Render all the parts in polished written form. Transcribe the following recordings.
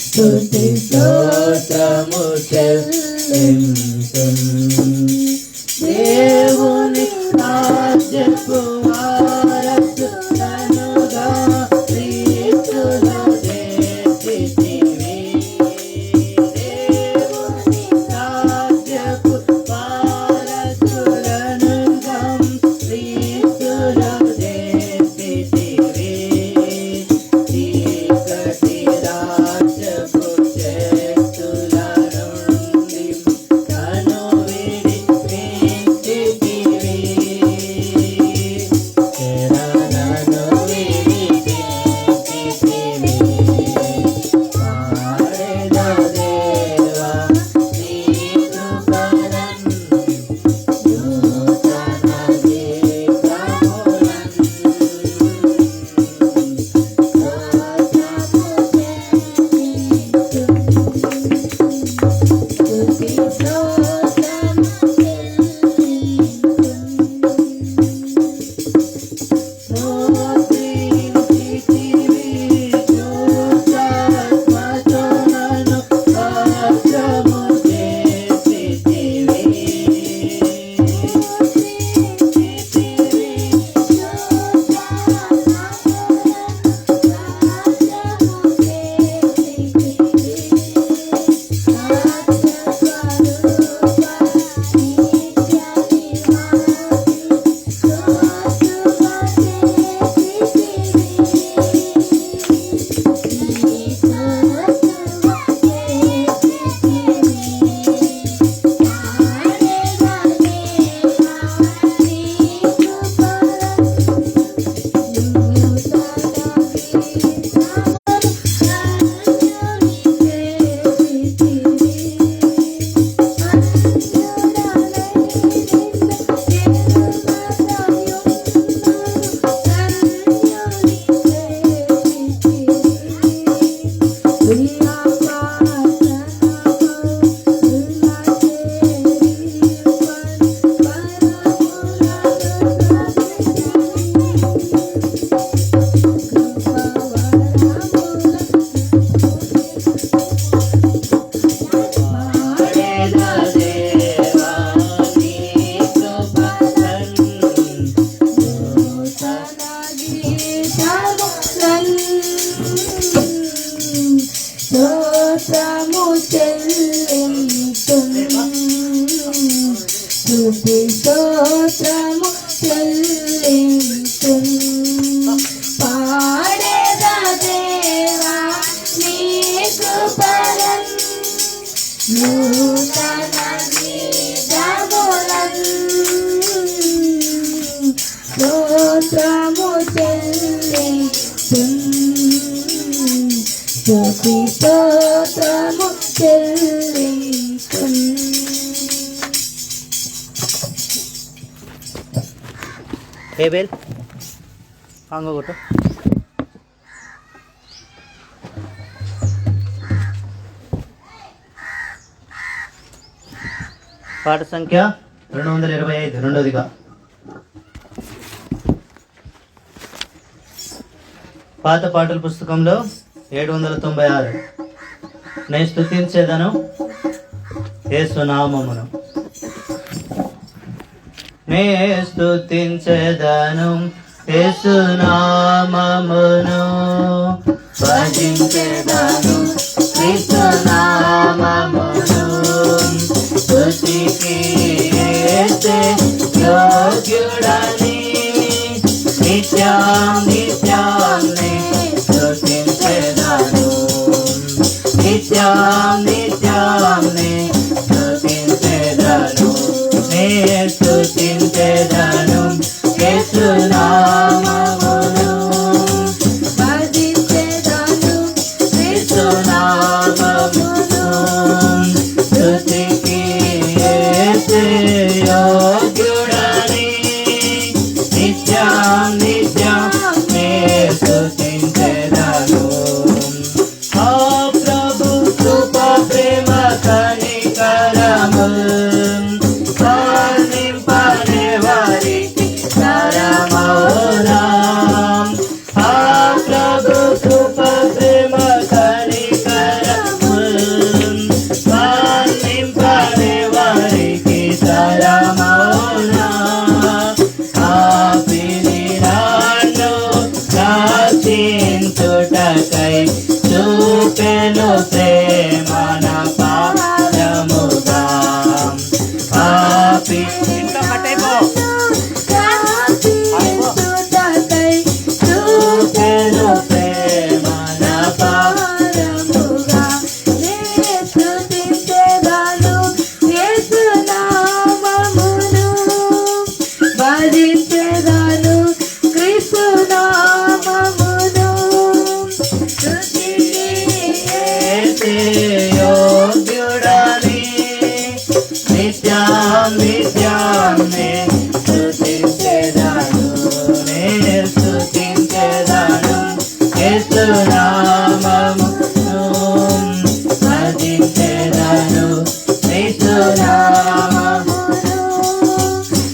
స్తుతి స్తోత్రము చెల్లింతుం దేవుని రాజ్యపు వారసులనుగా క్రీస్తులో చేర్చితివి. దేవుని రాజ్యపు వారసులనుగా క్రీస్తులో చేర్చితివి. చీకటి రాజ్యపు చేతుల నుండి కనువిడి పెంచితివి. శరణను విడిపించితివి. పాడెద దేవా నీ కృపలను నూతన గీతములను. స్తోత్రము చెల్లింతుం స్తుతి స్తోత్రము చెల్లింతుం. పాడెద దేవా నీ కృపలను నూతన గీతములను. స్తోత్రము చెల్లింతుం స్తుతి స్తోత్రము చెల్లింతుం. ఏబెల్ అంగొట్టు. పాట సంఖ్య 225 రెండోదిగా. పాత పాటల పుస్తకంలో 796. నేను స్తుతించేదను యేసు నామమును. నే స్తుతించేదను యేసు నామమును. భజించేదను క్రీస్తు నామమును. స్తుతికి యేసే యోగ్యుడని నిత్యం నిత్యం నే స్తుతించేదను. నిత్యం నిత్యం నే స్తుతించేదను. నే స్తుతించేదను యేసు నామమును. యేసునామమును భజించెదను యేసునామమును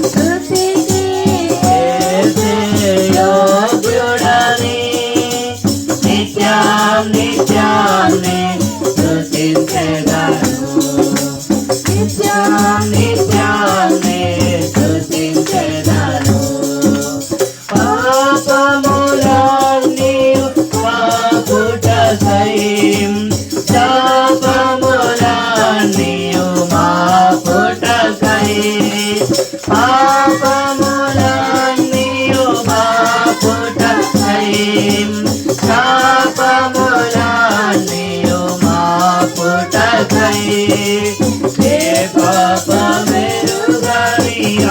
స్తుతికి యేసే యోగ్యుడని నిత్యం నిత్యాన్ని స్తుతించెదను నిత్యం నిత్యాన్ని స్తుతించెదను పాపములన్నీ మాపుటకై శాపములన్నీ మాపుటకై పాపములన్నీ మాపుటకై శాపములన్నీ మాపుటకై ఏ పాపమెరుగని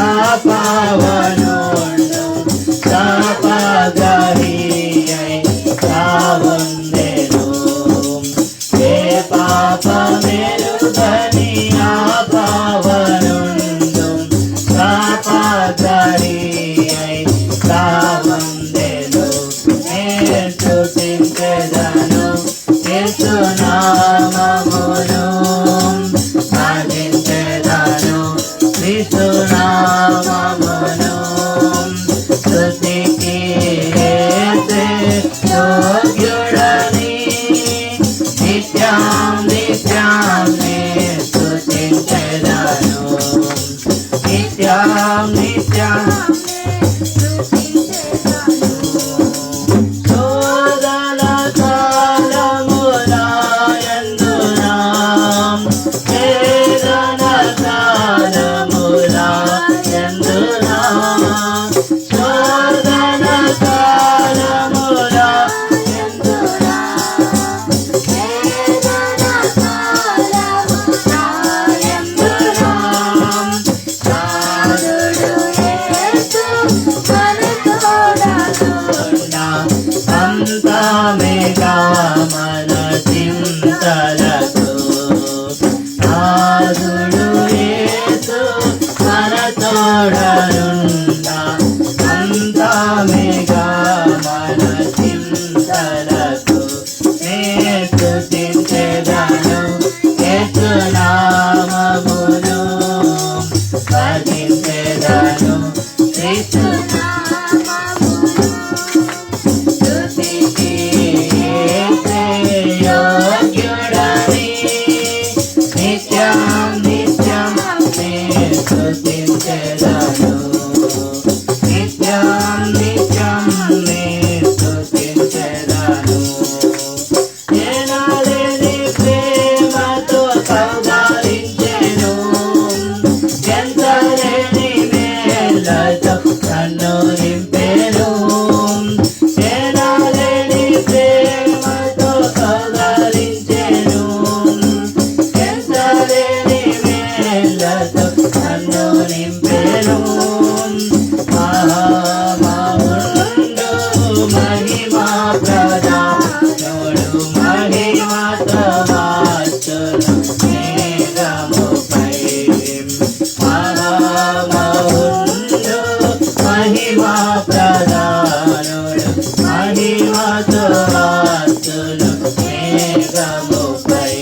ఆ పావనుండు శాపగ్రహీయై సావందెను ఏ పాపమెరుగని ఆ పావనుండు శాపగ్రహీయై సావందెను నేను స్తుతించెదను యేసునామమును భజించెదను క్రీస్తునామమును స్తుతికి యేసే యోగ్యుడని నిత్యం నిత్యాన్ని స్తుతించెదను నిత్యం నిత్యం శోధన కాలములయందునా వేదన కాలములయందునా శోధన కాలములయందునా అంతమేగా మన చింతలకు నాదుడు యేసు మన తోడనుండా అంతమేగా మన చింతలకు నేను స్తుతించెదను యేసునామమును భజించెదను స్తుతికి యేసే యోగ్యుడని నిత్యం నిత్యం నేను స్తుతించెదను నిత్యం నిత్యం నేను స్తుతించెదను ఎనలేని ప్రేమతో కౌగిలించెను ఎంతలేని మేలతో నన్ను నింపెను ఎనలేని ప్రేమతో కౌగిలించెను ఎంతలేని మేలతో నన్ను నింపెను మహామహుండు మహిమా ప్రదానుడు మహిమతో వాచును మేఘముపై మహామహుండు మహిమా ప్రదానుడు మహిమతో వాచును మేఘముపై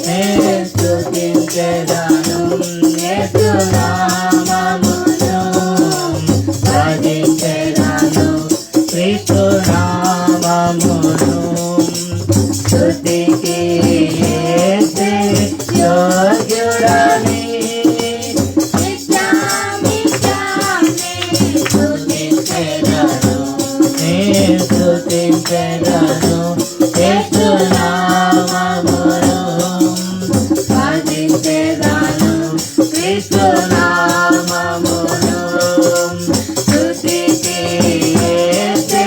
నేను స్తుతించెదను యేసునామమును భజించెదను క్రీస్తునామమును స్తుతికి యేసే యోగ్యుడని స్తుతించెదను నేను స్తుతించెదను యేసునామమును భజించెదను క్రీస్తునామమును స్తుతికి యేసే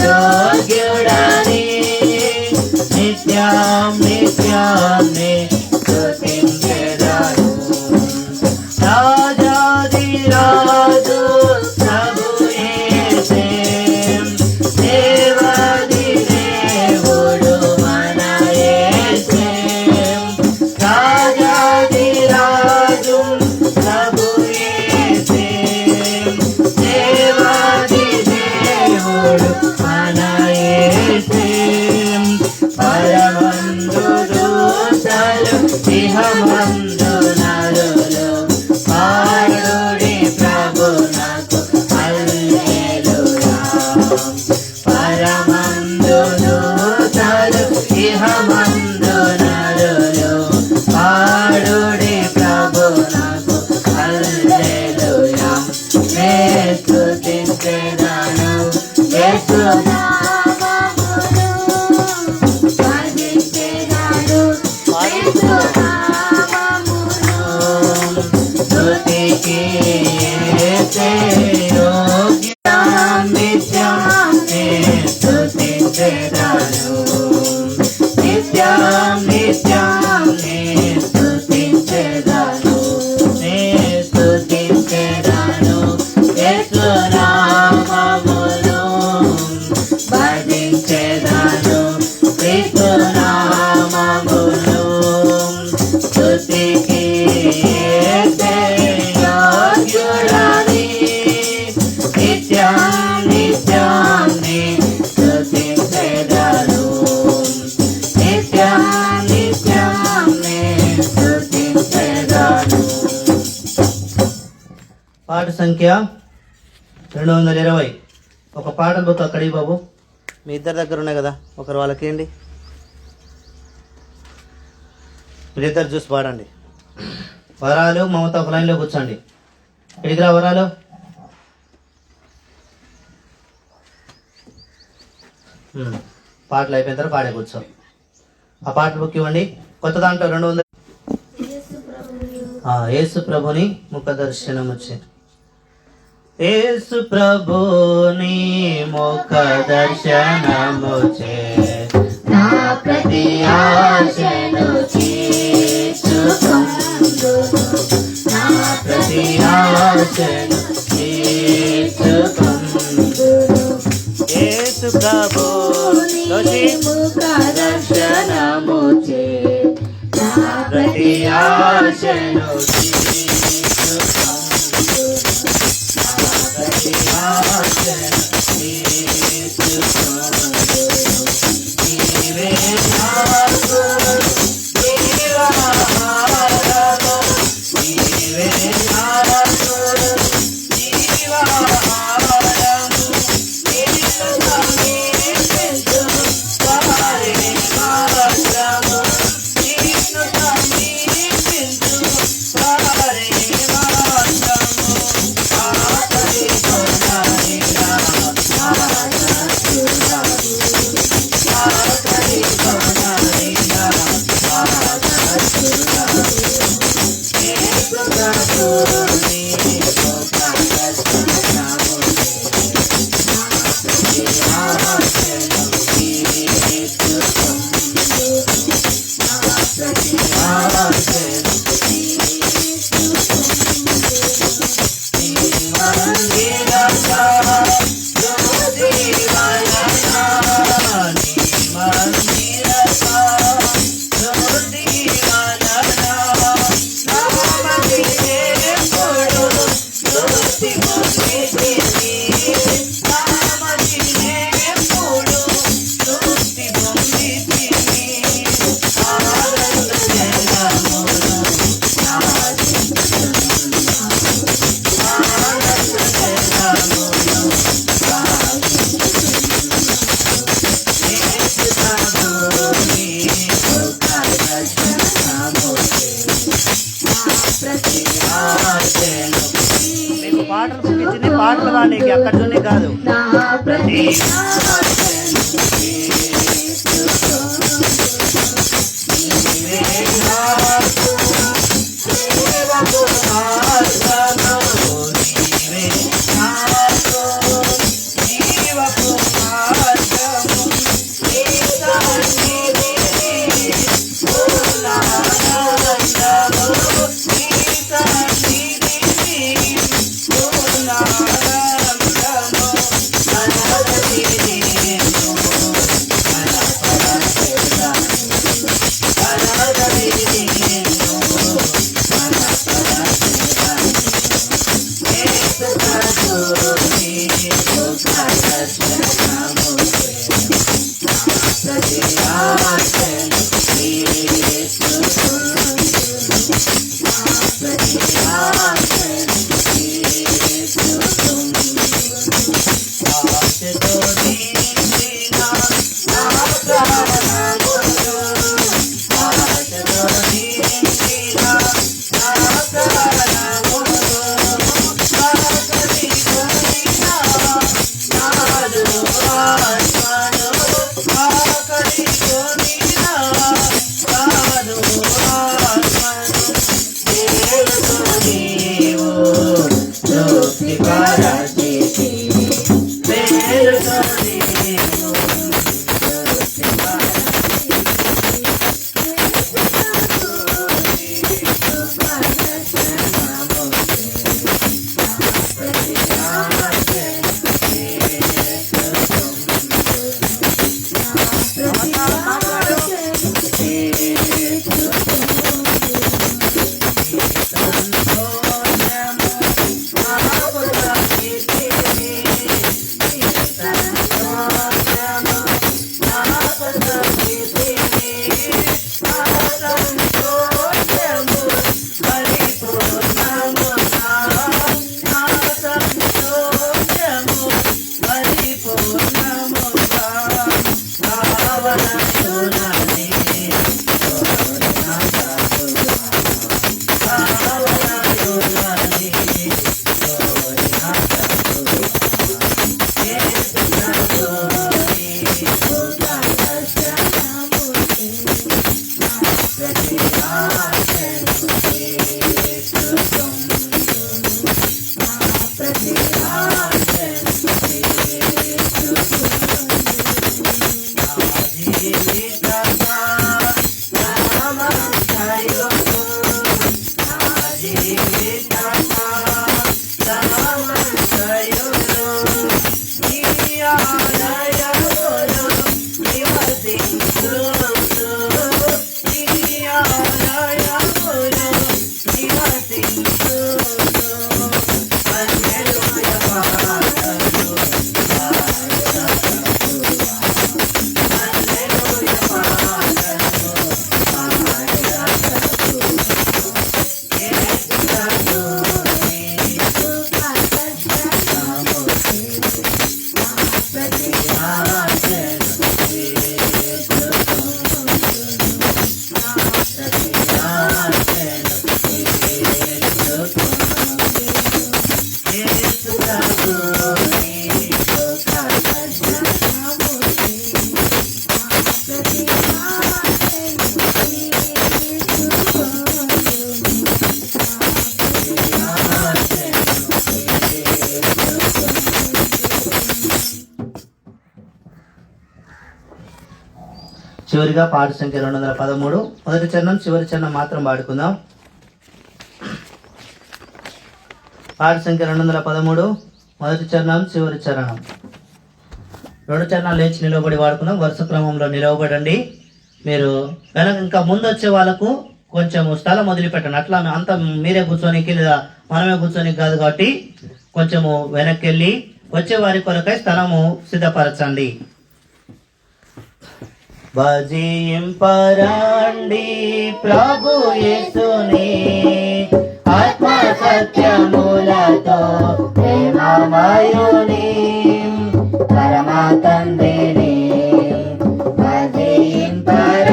యోగ్యుడని నిత్యం నిత్యాన్ని స్తుతించెదను రాజాది రాజు ప్రభు యేసే దేవాది దేవుడు మన యేసే రాజాది రాజు ప్రభు యేసే దేవాది దేవుడు మన యేసే ఇహమందు నరులు పాడుడి ప్రభునకు హల్లెలూయా పరమందు దూతలు ఇహమందు నరులు పాడుడి ప్రభునకు హల్లెలూయా స్తుతించెదను యేసు స్తుతికి యోగ్యం నిత్యం స్తుతించెదను నిత్యం నిత్యం స్తుతించెదను స్తుతించెదను యేసు నామమును భజించెదను క్రీస్తు నామమును స్తుతికి యోగ్యుడని నిత్యం నిత్యం స్తుతించెదను నిత్యం నిత్యం స్తుతించెదను. పాట సంఖ్య 220. ఒక పాట బుక్ అక్కడి బాబు మీ ఇద్దరి దగ్గర ఉన్నాయి కదా, ఒకరు వాళ్ళకి ఏంటి మీరిద్దరు చూసి పాడండి. వరాలు మమత ఒక లైన్లో కూర్చోండి. ఎడిగిరా వరాలు. పాటలు అయిపోయిన తర్వాత పాడే కూర్చో. ఆ పాటలు బుక్ ఇవ్వండి. కొత్త దాంట్లో 200. యేసు ప్రభుని ముఖ దర్శనం వచ్చి యేసు ప్రభుని ముఖ దర్శనము చే నా ప్రతి ఆశను తీర్చుకొందును నా ప్రతి ఆశను తీర్చుకొందును యేసు ప్రభుని ముఖ దర్శనము చే నా ప్రతి ఆశను ప్రతి ఆశను తీర్చుకొందును నీవే నాకు జీవాహారము నీవే నాకు జీవాహారము నిన్ను సమీపించు వారే మార్గము నిన్ను సమీపించు వారే మార్గము ఆకలి కొననిరా ఆకలి కొననిరా యేసు ప్రభుని ముఖ దర్శనము ఆశను తీర్చుకొందును ప్రతి ఆశను మీకు పాటలు పుట్టించింది పాటలు వాడికి అక్కడ చూని కాదు. నా ప్రతి చివరిగా పాట సంఖ్య 213. మొదటి చరణం చివరి చరణం మాత్రం పాడుకుందాం. పాట సంఖ్య 213, మొదటి చరణం చివరి చరణం. 2 చరణాలు లేచి నిలవబడి వాడుకుందాం. వరుస క్రమంలో నిలవబడండి. మీరు వెనక ఇంకా ముందు వచ్చే వాళ్ళకు కొంచెం స్థలం వదిలిపెట్టండి. అట్లా అంతా మీరే కూర్చోనికి లేదా మనమే కూర్చోనికి కాదు కాబట్టి కొంచెము వెనక్కి వెళ్ళి వచ్చే వారి కొరకై స్థలము సిద్ధపరచండి. భజింపరండి ప్రభు యేసుని ఆత్మ సత్యములతో ప్రేమమయుని పరమ తండ్రిని భజింపరండి.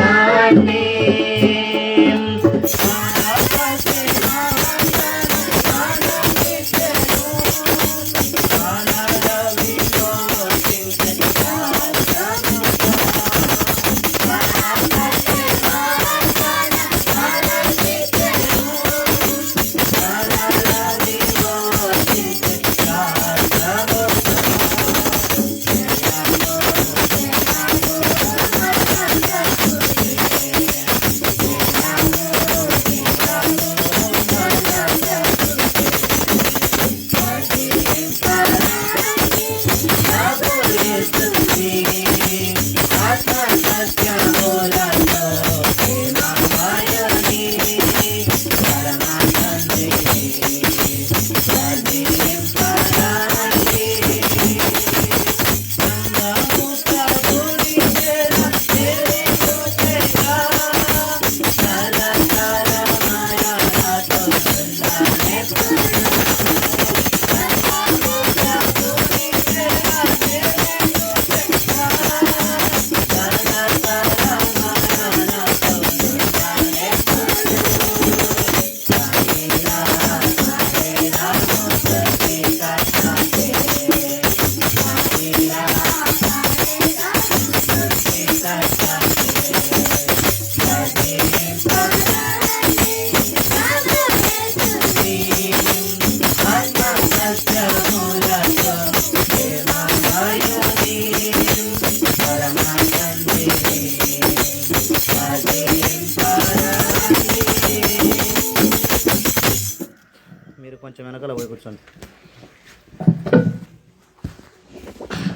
కొంచెం వెనకాల పోయి కూర్చోండి.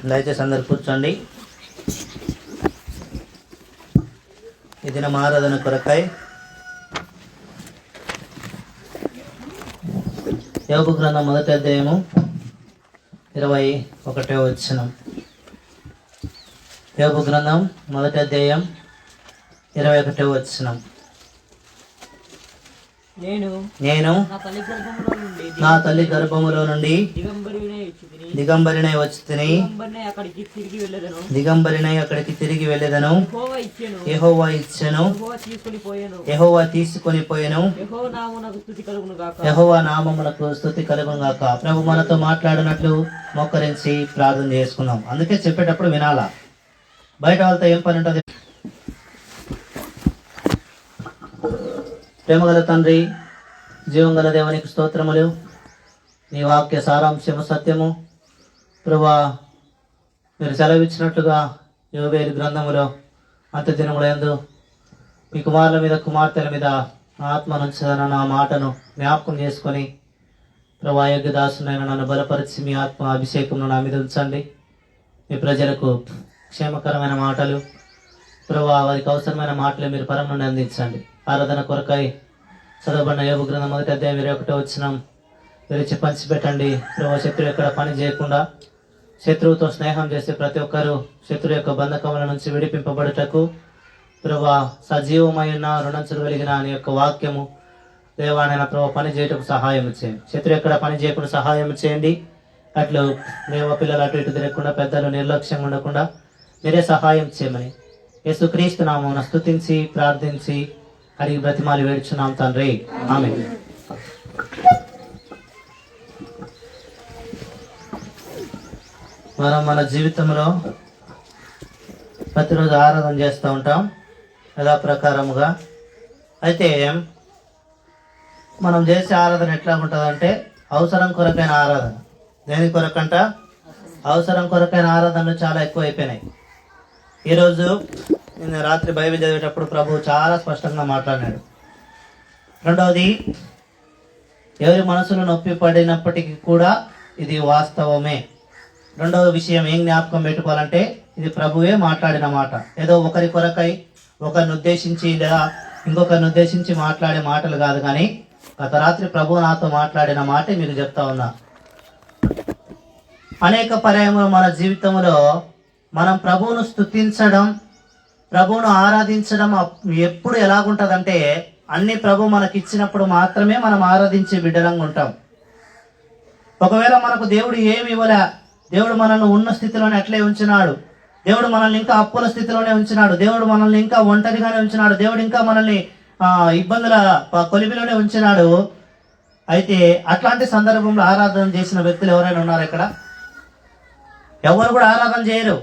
దయచేసి అందరు కూర్చోండి. ఈ దినం ఆరాధన కొరకై యోబు గ్రంథం మొదటి అధ్యాయము 21వ వచనం. యోబు గ్రంథం మొదటి అధ్యాయం 21వ వచనం. నేను నా తల్లి గర్భములో నుండి దిగంబరినై వచ్చి తిని దిగంబరినై అక్కడికి తిరిగి వెళ్ళేదను. యెహోవా ఇచ్చెను, యెహోవా తీసుకొని పోయెను. యెహోవా నామమునకు స్తుతి కలుగును గాక. ప్రభు మనతో మాట్లాడినట్లు మోకరించి ప్రార్థన చేసుకుందాం. అందుకే చెప్పేటప్పుడు వినాలా, బయట వాళ్ళతో ఏం పని ఉంటుంది. ప్రేమగల తండ్రి, జీవంగల దేవునికి స్తోత్రములు. నీ వాక్య సారాంశము సత్యము. ప్రభువా, మీరు సెలవిచ్చినట్లుగా యోబేలు గ్రంథములో అంత్య దినములందు మీ కుమారుల మీద కుమార్తెల మీద ఆత్మ నుంచదన్న నా మాటను జ్ఞాపకం చేసుకొని ప్రభువా, యోగ్య దాసునైన నన్ను బలపరిచి మీ ఆత్మ అభిషేకమును నా మీద ఉంచండి. మీ ప్రజలకు క్షేమకరమైన మాటలు ప్రభువా, వారికి అవసరమైన మాటలు మీరు పరం నుండి అందించండి. ఆరాధన కొరకై చదవబడిన యోబు గ్రంథం 1వ అధ్యాయం 21వ వచనం విరిచి పంచిపెట్టండి. ప్రభు, శత్రువు ఎక్కడ పని చేయకుండా శత్రువుతో స్నేహం చేసే ప్రతి ఒక్కరూ శత్రువు యొక్క బంధకముల నుంచి విడిపింపబడుటకు ప్రభా, సజీవమైన రుణంచులు కలిగిన నీ యొక్క వాక్యము దేవానైన ప్రభు పని చేయటకు సహాయం చేయండి. శత్రువు ఎక్కడ పని చేయకుండా సహాయం చేయండి. అట్లు దేవ పిల్లలు అటు ఇటు తిరగకుండా, పెద్దలు నిర్లక్ష్యంగా ఉండకుండా మీరే సహాయం చేయమని యేసుక్రీస్తు నామమున స్తుతించి ప్రార్థించి అడిగి బ్రతిమాలి వేడుచున్నాం తండ్రి, ఆమేన్. మనం మన జీవితంలో ప్రతిరోజు ఆరాధన చేస్తూ ఉంటాం యథా ప్రకారముగా. అయితే మనం చేసే ఆరాధన ఎట్లా ఉంటుందంటే అవసరం కొరకైన ఆరాధన. దేని కొరకంట? అవసరం కొరకైన ఆరాధనలు చాలా ఎక్కువ అయిపోయినాయి. ఈరోజు నేను రాత్రి బైబిల్ చదివేటప్పుడు ప్రభు చాలా స్పష్టంగా మాట్లాడినాడు. రెండవది, ఎవరి మనసులు నొప్పి పడినప్పటికీ కూడా ఇది వాస్తవమే. రెండవ విషయం ఏం జ్ఞాపకం పెట్టుకోవాలంటే, ఇది ప్రభువే మాట్లాడిన మాట. ఏదో ఒకరి కొరకై ఒకరిని ఉద్దేశించి లేదా ఇంకొకరిని ఉద్దేశించి మాట్లాడే మాటలు కాదు, కానీ గత రాత్రి ప్రభు నాతో మాట్లాడిన మాటే మీకు చెప్తా ఉన్నా. అనేక పర్యాయములు మన జీవితంలో మనం ప్రభువును స్తుతించడం, ప్రభువును ఆరాధించడం ఎప్పుడు ఎలాగుంటుందంటే, అన్ని ప్రభు మనకి ఇచ్చినప్పుడు మాత్రమే మనం ఆరాధించే బిడ్డలంగా ఉంటాం. ఒకవేళ మనకు దేవుడు ఏమి ఇవ్వలే, దేవుడు మనల్ని ఉన్న స్థితిలోనే అట్లే ఉంచినాడు, దేవుడు మనల్ని ఇంకా అప్పుల స్థితిలోనే ఉంచినాడు, దేవుడు మనల్ని ఇంకా ఒంటరిగానే ఉంచినాడు, దేవుడు ఇంకా మనల్ని ఇబ్బందుల కొలిమిలోనే ఉంచినాడు. అయితే అట్లాంటి సందర్భంలో ఆరాధన చేసిన వ్యక్తులు ఎవరైనా ఉన్నారు ఇక్కడ? ఎవరు కూడా ఆరాధన చేయరు.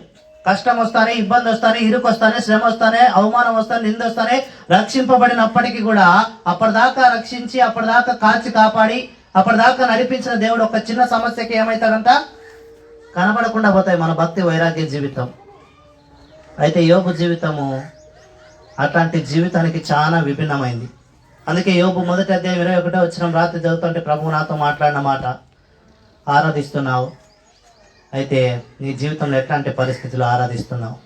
కష్టం వస్తానే, ఇబ్బంది వస్తానే, ఇరుకు వస్తానే, శ్రమ వస్తానే, అవమానం వస్తానే, నింద వస్తానే రక్షింపబడినప్పటికీ కూడా అప్పటిదాకా రక్షించి, అప్పటిదాకా కాల్చి కాపాడి, అప్పటిదాకా నడిపించిన దేవుడు ఒక చిన్న సమస్యకి ఏమవుతాడంట? కనబడకుండా పోతాయి మన భక్తి వైరాగ్య జీవితం. అయితే యోబు జీవితము అట్లాంటి జీవితానికి చాలా విభిన్నమైంది. అందుకే యోబు 1వ అధ్యాయం 21వ వచనం రాత్రి చదువుతుంటే ప్రభువు నాతో మాట్లాడిన మాట, ఆరాధిస్తున్నావు, అయితే నీ జీవితంలో ఎట్లాంటి పరిస్థితులు ఆరాధిస్తున్నావు?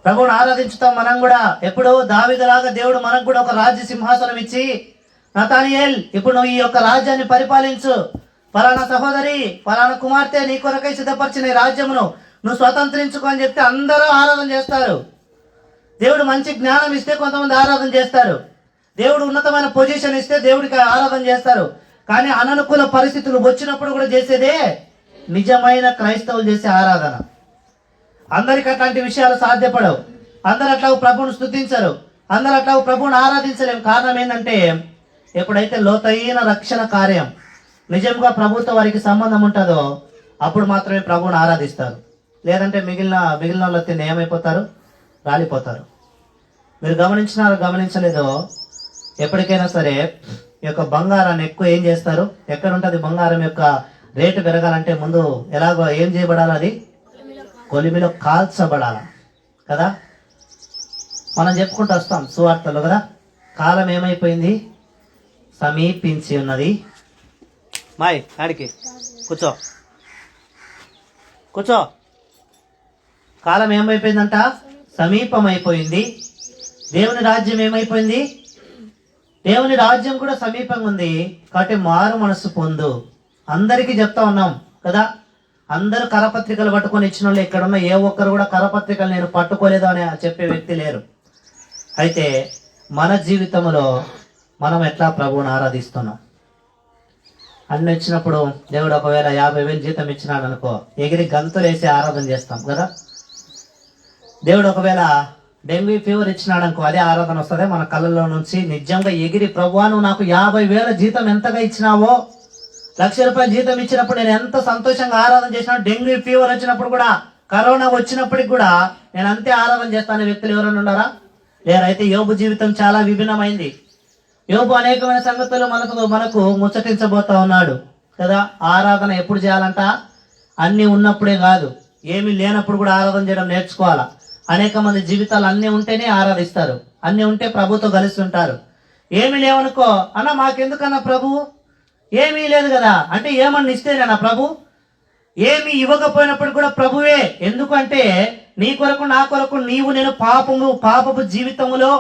ప్రభువును ఆరాధించుతాం మనం కూడా. ఎప్పుడు దావీదులాగా దేవుడు మనకు కూడా ఒక రాజ్య సింహాసనం ఇచ్చి, నతానియేల్, ఇప్పుడు నువ్వు ఈ యొక్క రాజ్యాన్ని పరిపాలించు, ఫలానా సహోదరి, ఫలానా కుమార్తె నీ కొరకై సిద్ధపరిచిన ఈ రాజ్యమును నువ్వు స్వతంత్రించుకో అని చెప్తే అందరూ ఆరాధన చేస్తారు. దేవుడు మంచి జ్ఞానం ఇస్తే కొంతమంది ఆరాధన చేస్తారు. దేవుడు ఉన్నతమైన పొజిషన్ ఇస్తే దేవుడికి ఆరాధన చేస్తారు. కానీ అననుకూల పరిస్థితులు వచ్చినప్పుడు కూడా చేసేదే నిజమైన క్రైస్తవులు చేసే ఆరాధన. అందరికి అట్లాంటి విషయాలు సాధ్యపడవు. అందరు అట్లా ప్రభువును స్తుతించరు, అందరు అట్లా ప్రభువును ఆరాధించలేము. కారణం ఏంటంటే, ఎప్పుడైతే లోతైన రక్షణ కార్యం నిజంగా ప్రభుత్వ వారికి సంబంధం ఉంటుందో అప్పుడు మాత్రమే ప్రభువును ఆరాధిస్తారు. లేదంటే మిగిలిన వాళ్ళతో ఏమైపోతారు? రాలిపోతారు. మీరు గమనించలేదో, ఎప్పటికైనా సరే ఈ యొక్క బంగారాన్ని ఎక్కువ ఏం చేస్తారు? ఎక్కడ ఉంటుంది బంగారం యొక్క రేటు పెరగాలంటే ముందు ఎలాగో ఏం చేయబడాలి? అది కొలిమిలో కాల్చబడాలి కదా. మనం చెప్పుకుంటూ వస్తాం సువార్తలు కదా, కాలం ఏమైపోయింది? సమీపించి ఉన్నది. మాయ్ ఆడికి కూర్చో. కాలం ఏమైపోయిందంట? సమీపమైపోయింది. దేవుని రాజ్యం ఏమైపోయింది? దేవుని రాజ్యం కూడా సమీపంగా ఉంది. కాబట్టి మారు మనసు పొందు. అందరికీ చెప్తా ఉన్నాం కదా. అందరూ కరపత్రికలు పట్టుకొని ఇచ్చిన వాళ్ళు ఎక్కడున్న ఏ ఒక్కరు కూడా కరపత్రికలు నేను పట్టుకోలేదు అని చెప్పే వ్యక్తి లేరు. అయితే మన జీవితంలో మనం ఎట్లా ప్రభువుని ఆరాధిస్తున్నాం? అన్ని వచ్చినప్పుడు దేవుడు ఒకవేళ 50,000 జీతం ఇచ్చినాడు అనుకో, ఎగిరి గంతులు వేసి ఆరాధన చేస్తాం కదా. దేవుడు ఒకవేళ డెంగ్యూ ఫీవర్ ఇచ్చినాడు అనుకో, అదే ఆరాధన వస్తుంది మన కళ్ళల్లో నుంచి. నిజంగా ఎగిరి, ప్రభువా నువ్వు నాకు 50,000 జీతం ఎంతగా ఇచ్చినావో, 1,00,000 రూపాయలు జీతం ఇచ్చినప్పుడు నేను ఎంత సంతోషంగా ఆరాధన చేసినా, డెంగ్యూ ఫీవర్ వచ్చినప్పుడు కూడా, కరోనా వచ్చినప్పటికి కూడా నేను అంతే ఆరాధన చేస్తాను వ్యక్తులు ఎవరైనా ఉన్నారా? లేరు. అయితే యోబు జీవితం చాలా విభిన్నమైంది. యోబు అనేకమైన సంగతులు మనకు ముచ్చటించబోతా ఉన్నాడు కదా. ఆరాధన ఎప్పుడు చేయాలంట? అన్నీ ఉన్నప్పుడే కాదు, ఏమీ లేనప్పుడు కూడా ఆరాధన చేయడం నేర్చుకోవాలా. అనేక మంది జీవితాలు అన్నీ ఉంటేనే ఆరాధిస్తారు, అన్నీ ఉంటే ప్రభుతో కలిసి ఉంటారు. ఏమీ లేవనుకో, అన్న మాకెందుకన్నా ప్రభు, ఏమీ లేదు కదా అంటే ఏమన్నా ఇస్తేనేనా ప్రభు? ఏమి ఇవ్వకపోయినప్పుడు కూడా ప్రభువే. ఎందుకంటే నీ కొరకు నా కొరకు నీవు నేను పాపపు జీవితములో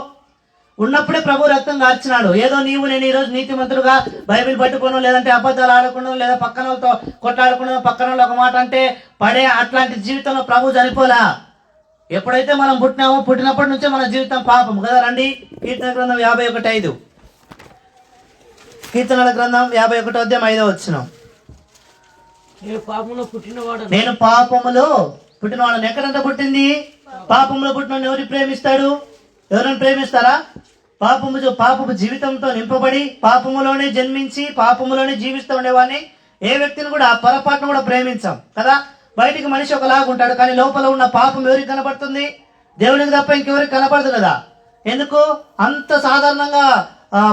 ఉన్నప్పుడే ప్రభు రక్తం కార్చినాడు. ఏదో నీవు నేను ఈరోజు నీతిమంతుడుగా బైబిల్ పట్టుకోను, లేదంటే అబద్ధాలు ఆడకుండా, లేదా పక్కన వాళ్ళతో కొట్లాడకుండా, పక్కన వాళ్ళు ఒక మాట అంటే పడే అట్లాంటి జీవితంలో ప్రభు చనిపోలా. ఎప్పుడైతే మనం పుట్టినామో పుట్టినప్పటి నుంచే మన జీవితం పాపం కదా. రండి కీర్తన గ్రంథం 51:5. కీర్తనల గ్రంథం 51:5. నేను పాపములో పుట్టినవాడని. ఎక్కడంతా పుట్టింది? పాపంలో పుట్టిన ఎవరు ప్రేమిస్తాడు? ఎవరైనా ప్రేమిస్తారా? పాపపు జీవితంతో నింపబడి పాపములోనే జన్మించి పాపములోనే జీవిస్తూ ఉండేవాడిని ఏ వ్యక్తిని కూడా పొరపాటును కూడా ప్రేమించాం కదా. బయటికి మనిషి ఒకలాగా ఉంటాడు, కానీ లోపల ఉన్న పాపం ఎవరికి కనపడుతుంది? దేవునికి తప్ప ఇంకెవరికి కనపడదు కదా. ఎందుకు? అంత సాధారణంగా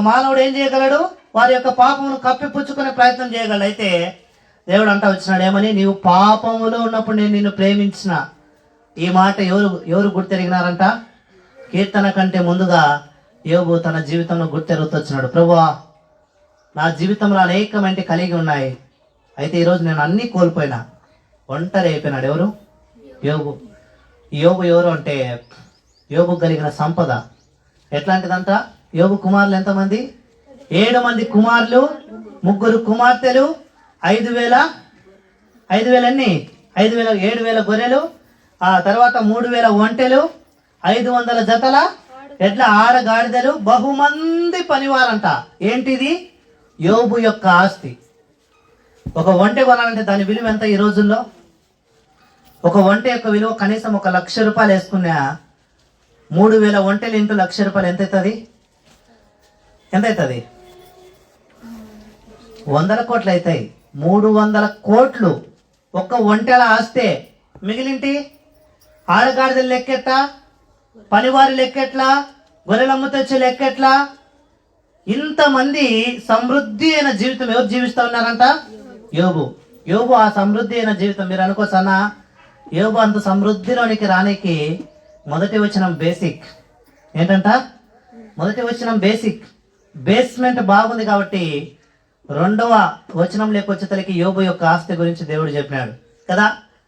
మానవుడు ఏం చేయగలడు? వారి యొక్క పాపమును కప్పిపుచ్చుకునే ప్రయత్నం చేయగలడు. అయితే దేవుడు అంటా వచ్చినాడు ఏమని? నీవు పాపములో ఉన్నప్పుడు నేను నిన్ను ప్రేమించిన. ఈ మాట ఎవరు గుర్తెరిగినారంట? కీర్తన కంటే ముందుగా యోబు తన జీవితంలో గుర్తెరుగుతూ వచ్చినాడు. ప్రభువా నా జీవితంలో అనేకమంటి కలిగి ఉన్నాయి, అయితే ఈరోజు నేను అన్నీ కోల్పోయినా, ఒంటరి అయిపోయినాడు. ఎవరు? యోబు. యోబు ఎవరు అంటే, యోబు కలిగిన సంపద ఎట్లాంటిదంట? యోబు కుమారులు ఎంతమంది? 7 మంది కుమారులు, 3 కుమార్తెలు, 7,000 గొర్రెలు, ఆ తర్వాత 3,000 ఒంటెలు, 500 జతల ఎడ్ల ఆడగాడిదలు, బహుమంది పనివారంట. ఏంటిది? యోబు యొక్క ఆస్తి. ఒక ఒంటె కొనాలంటే దాని విలువ ఎంత ఈ రోజుల్లో? ఒక ఒంటె యొక్క విలువ కనీసం 1,00,000 రూపాయలు వేసుకున్నా 3,000 ఒంటెలు ఇంటూ 1,00,000 రూపాయలు ఎంత అవుతుంది? 100 కోట్లు అవుతాయి. 300 కోట్లు ఒక్క ఒంటెల ఆస్తే. మిగిలింటి ఆడగాడిదలు లెక్కెట్లా, పనివారి లెక్కెట్లా, గొర్రెలమ్మ తెచ్చే లెక్కెట్లా? ఇంతమంది సమృద్ధి అయిన జీవితం ఎవరు జీవిస్తూ ఉన్నారంట? యోబు ఆ సమృద్ధి అయిన జీవితం. మీరు అనుకోవచ్చన్నా, యోబు అంత సమృద్ధిలోనికి రానికి మొదటి వచనం బేసిక్ ఏంటంట? మొదటి వచనం బేసిక్, బేస్మెంట్ బాగుంది కాబట్టి 2వ వచనం లేకొచ్చేతలకి యోబు యొక్క ఆస్తి గురించి దేవుడు చెప్పినాడు కదా.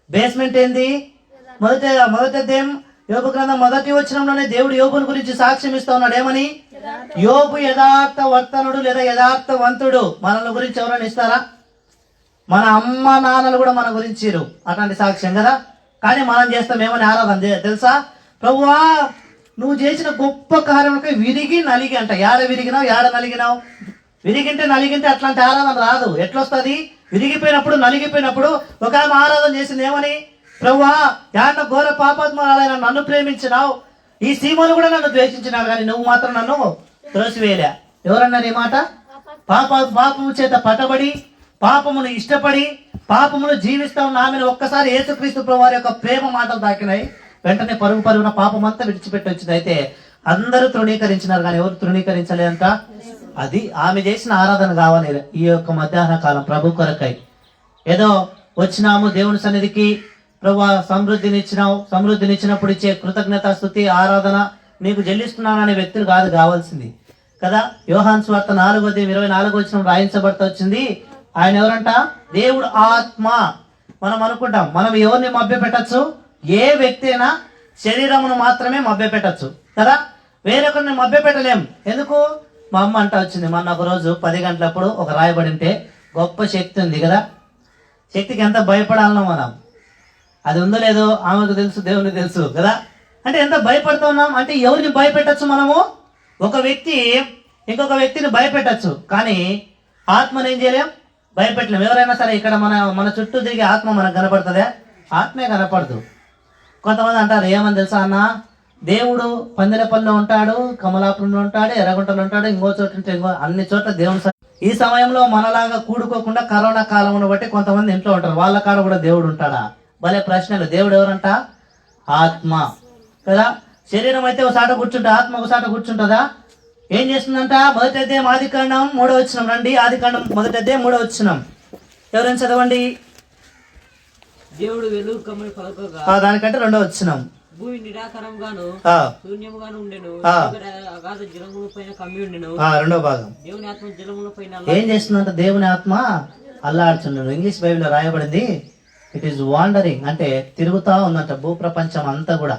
బేస్మెంట్ ఏంది? మొదటిదేం యోబు గ్రంథం 1వ వచనంలోనే దేవుడు యోబుని గురించి సాక్ష్యం ఇస్తా ఉన్నాడు. ఏమని? యోబు యథార్థ వర్తనుడు లేదా యథార్థవంతుడు. మనల గురించి ఎవరైనా ఇస్తారా? మన అమ్మ నాన్నలు కూడా మన గురించి అట్లాంటి సాక్ష్యం కదా. కానీ మనం చేస్తాం ఏమని ఆరాధన తెలుసా? ప్రభువా నువ్వు చేసిన గొప్ప కార్యములకి విరిగి నలిగి అంట. యాడ విరిగినావు, యాడ నలిగినావు? విరిగింటే నలిగింటే అట్లాంటి ఆరాధన రాదు. ఎట్లొస్తుంది? విరిగిపోయినప్పుడు నలిగిపోయినప్పుడు. ఒక ఆమె ఆరాధన చేసింది ఏమని? ప్రభువా యాడ ఘోర పాపాత్మరాలైన నన్ను ప్రేమించినావు, ఈ సీమలు కూడా నన్ను ద్వేషించినావు, కానీ నువ్వు మాత్రం నన్ను త్రోసివేయలే. ఎవరన్నారు ఈ మాట? పాపము చేత పట్టబడి పాపమును ఇష్టపడి పాపమును జీవిస్తా ఉన్న ఆమెను ఒక్కసారి యేసుక్రీస్తు ప్రభువారి యొక్క ప్రేమ మాటలు తాకినాయి. వెంటనే పరుగున పాపం అంతా విడిచిపెట్టి వచ్చింది. అయితే అందరూ తృణీకరించినారు, కానీ ఎవరు తృణీకరించలేదంట. అది ఆమె చేసిన ఆరాధన కావాలి ఈ యొక్క మధ్యాహ్న కాలం ప్రభు కొరకై. ఏదో వచ్చినాము దేవుని సన్నిధికి, ప్రభువా సమృద్ధినిచ్చినప్పుడు ఇచ్చే కృతజ్ఞత స్తుతి ఆరాధన నీకు చెల్లిస్తున్నాననే వ్యక్తులు కాదు కావాల్సింది కదా. యోహాను సువార్త 4:24 రాయించబడుతూ వచ్చింది. ఆయన ఎవరంట? దేవుడు ఆత్మ. మనం అనుకుంటాం మనం ఎవరిని మభ్య పెట్టచ్చు? ఏ వ్యక్తి అయినా శరీరమును మాత్రమే మభ్య పెట్టచ్చు కదా, వేరొకరిని మభ్య పెట్టలేం. ఎందుకు? మా అమ్మ అంట వచ్చింది మొన్న ఒక రోజు 10 గంటలప్పుడు ఒక రాయబడి ఉంటే, గొప్ప శక్తి ఉంది కదా, శక్తికి ఎంత భయపడాలనో మనం. అది ఉందో లేదో ఆమెకు తెలుసు, దేవునికి తెలుసు కదా. అంటే ఎంత భయపడుతున్నాం అంటే ఎవరిని భయపెట్టచ్చు మనము? ఒక వ్యక్తి ఇంకొక వ్యక్తిని భయపెట్టచ్చు, కానీ ఆత్మను ఏం చేయలేం, భయపెట్టలేము. ఎవరైనా సరే ఇక్కడ మన చుట్టూ తిరిగి ఆత్మ మనకు కనపడుతుందా? ఆత్మే కనపడదు. కొంతమంది అంటారు ఏమని తెలుసా అన్న, దేవుడు పందిలపల్లిలో ఉంటాడు, కమలాపురంలో ఉంటాడు, ఎర్రగుంటలో ఉంటాడు, ఇంకో చోట ఉంటే అన్ని చోట్ల దేవుడు. ఈ సమయంలో మనలాగా కూడుకోకుండా కరోనా కాలంను బట్టి కొంతమంది ఇంట్లో ఉంటారు, వాళ్ళ కాడ కూడా దేవుడు ఉంటాడా? భలే ప్రశ్నలు. దేవుడు ఎవరంట? ఆత్మ కదా. శరీరం అయితే ఒకసాట కూర్చుంటా, ఆత్మ ఒకసాట కూర్చుంటుందా? ఏం చేస్తుందంట? మొదటి అధ్యాయం ఆదికాండం 3వ వచనం రండి. ఆదికాండం మొదటి అధ్యాయం 3వ వచనం ఎవరైనా చదవండి. దేవుడు వెలుగు కమ్మని పలకగా దానికంటే 2వ వచనం భూమి నిరాకారంగాను శూన్యముగాను ఉండెను, అగాధ జలముల పైన కమ్మి ఉండెను. 2వ భాగం దేవుని ఆత్మ జలముల పైన ఏం చేస్తుందంట? దేవుని ఆత్మ అల్లాడుచుండను. ఇంగ్లీష్ బైబిల్లో రాయబడింది ఇట్ ఈస్ వాండరింగ్, అంటే తిరుగుతా ఉందంట భూప్రపంచం అంతా కూడా.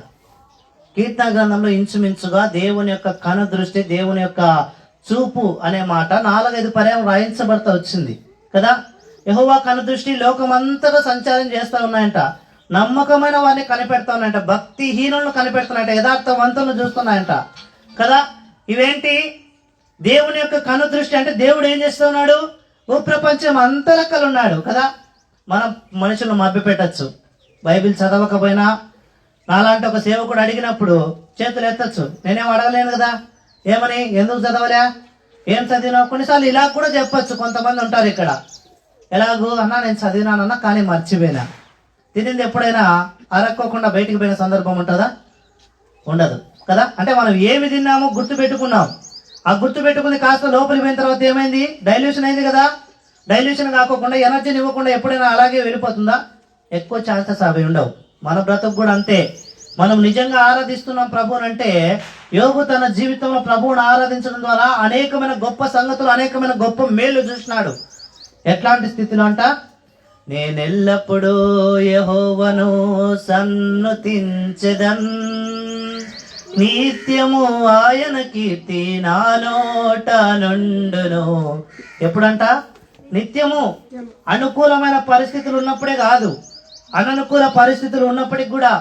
కీర్తన గ్రంథంలో ఇంచుమించుగా దేవుని యొక్క కను దృష్టి, దేవుని యొక్క చూపు అనే మాట 4-5 పర్యాయం రాయించబడతా వచ్చింది కదా. యెహోవా కను దృష్టి లోకమంతటా సంచారం చేస్తూ ఉన్నాయంట. నమ్మకమైన వారిని కనిపెడతా ఉన్నాయంట, భక్తిహీనులను కనిపెడుతున్నాయంట, యథార్థవంతులను చూస్తున్నాయంట కదా. ఇవేంటి? దేవుని యొక్క కను దృష్టి. అంటే దేవుడు ఏం చేస్తూ ఉన్నాడు? భూప్రపంచం అంతలక్కలు ఉన్నాడు కదా. మనం మనుషులను మభ్యపెట్టచ్చు. బైబిల్ చదవకపోయినా నాలాంటి ఒక సేవకుడు అడిగినప్పుడు చేతులు ఎత్తచ్చు. నేనేం అడగలేను కదా. ఏమని? ఎందుకు చదవలే, ఏం చదివినావు? కొన్నిసార్లు ఇలా కూడా చెప్పచ్చు. కొంతమంది ఉంటారు ఇక్కడ, ఎలాగూ అన్నా నేను చదివినానన్నా కానీ మర్చిపోయినా. తినింది ఎప్పుడైనా అరక్కోకుండా బయటికి పోయిన సందర్భం ఉంటుందా? ఉండదు కదా. అంటే మనం ఏమి తిన్నామో గుర్తు పెట్టుకున్నాం. ఆ గుర్తు పెట్టుకుంది కాస్త లోపలికి పోయిన తర్వాత ఏమైంది? డైల్యూషన్ అయింది కదా. డైల్యూషన్ కాకోకుండా ఎనర్జీని ఇవ్వకుండా ఎప్పుడైనా అలాగే వెళ్ళిపోతుందా? ఎక్కువ ఛాన్సెస్ అవి ఉండవు. మన బ్రతుకు కూడా అంతే. మనం నిజంగా ఆరాధిస్తున్నాం ప్రభువుని అంటే, యోబు తన జీవితంలో ప్రభువుని ఆరాధించడం ద్వారా అనేకమైన గొప్ప సంగతులు, అనేకమైన గొప్ప మేలు చూసినాడు. ఎట్లాంటి స్థితిలో అంట? నేనెల్లప్పుడూ యెహోవాను సన్నుతించెదన్, నిత్యము ఆయన కీర్తి నా నోట నుండును. ఎప్పుడంట? నిత్యము. అనుకూలమైన పరిస్థితులు ఉన్నప్పుడే కాదు, అననుకూల పరిస్థితులు ఉన్నప్పటికి కూడా,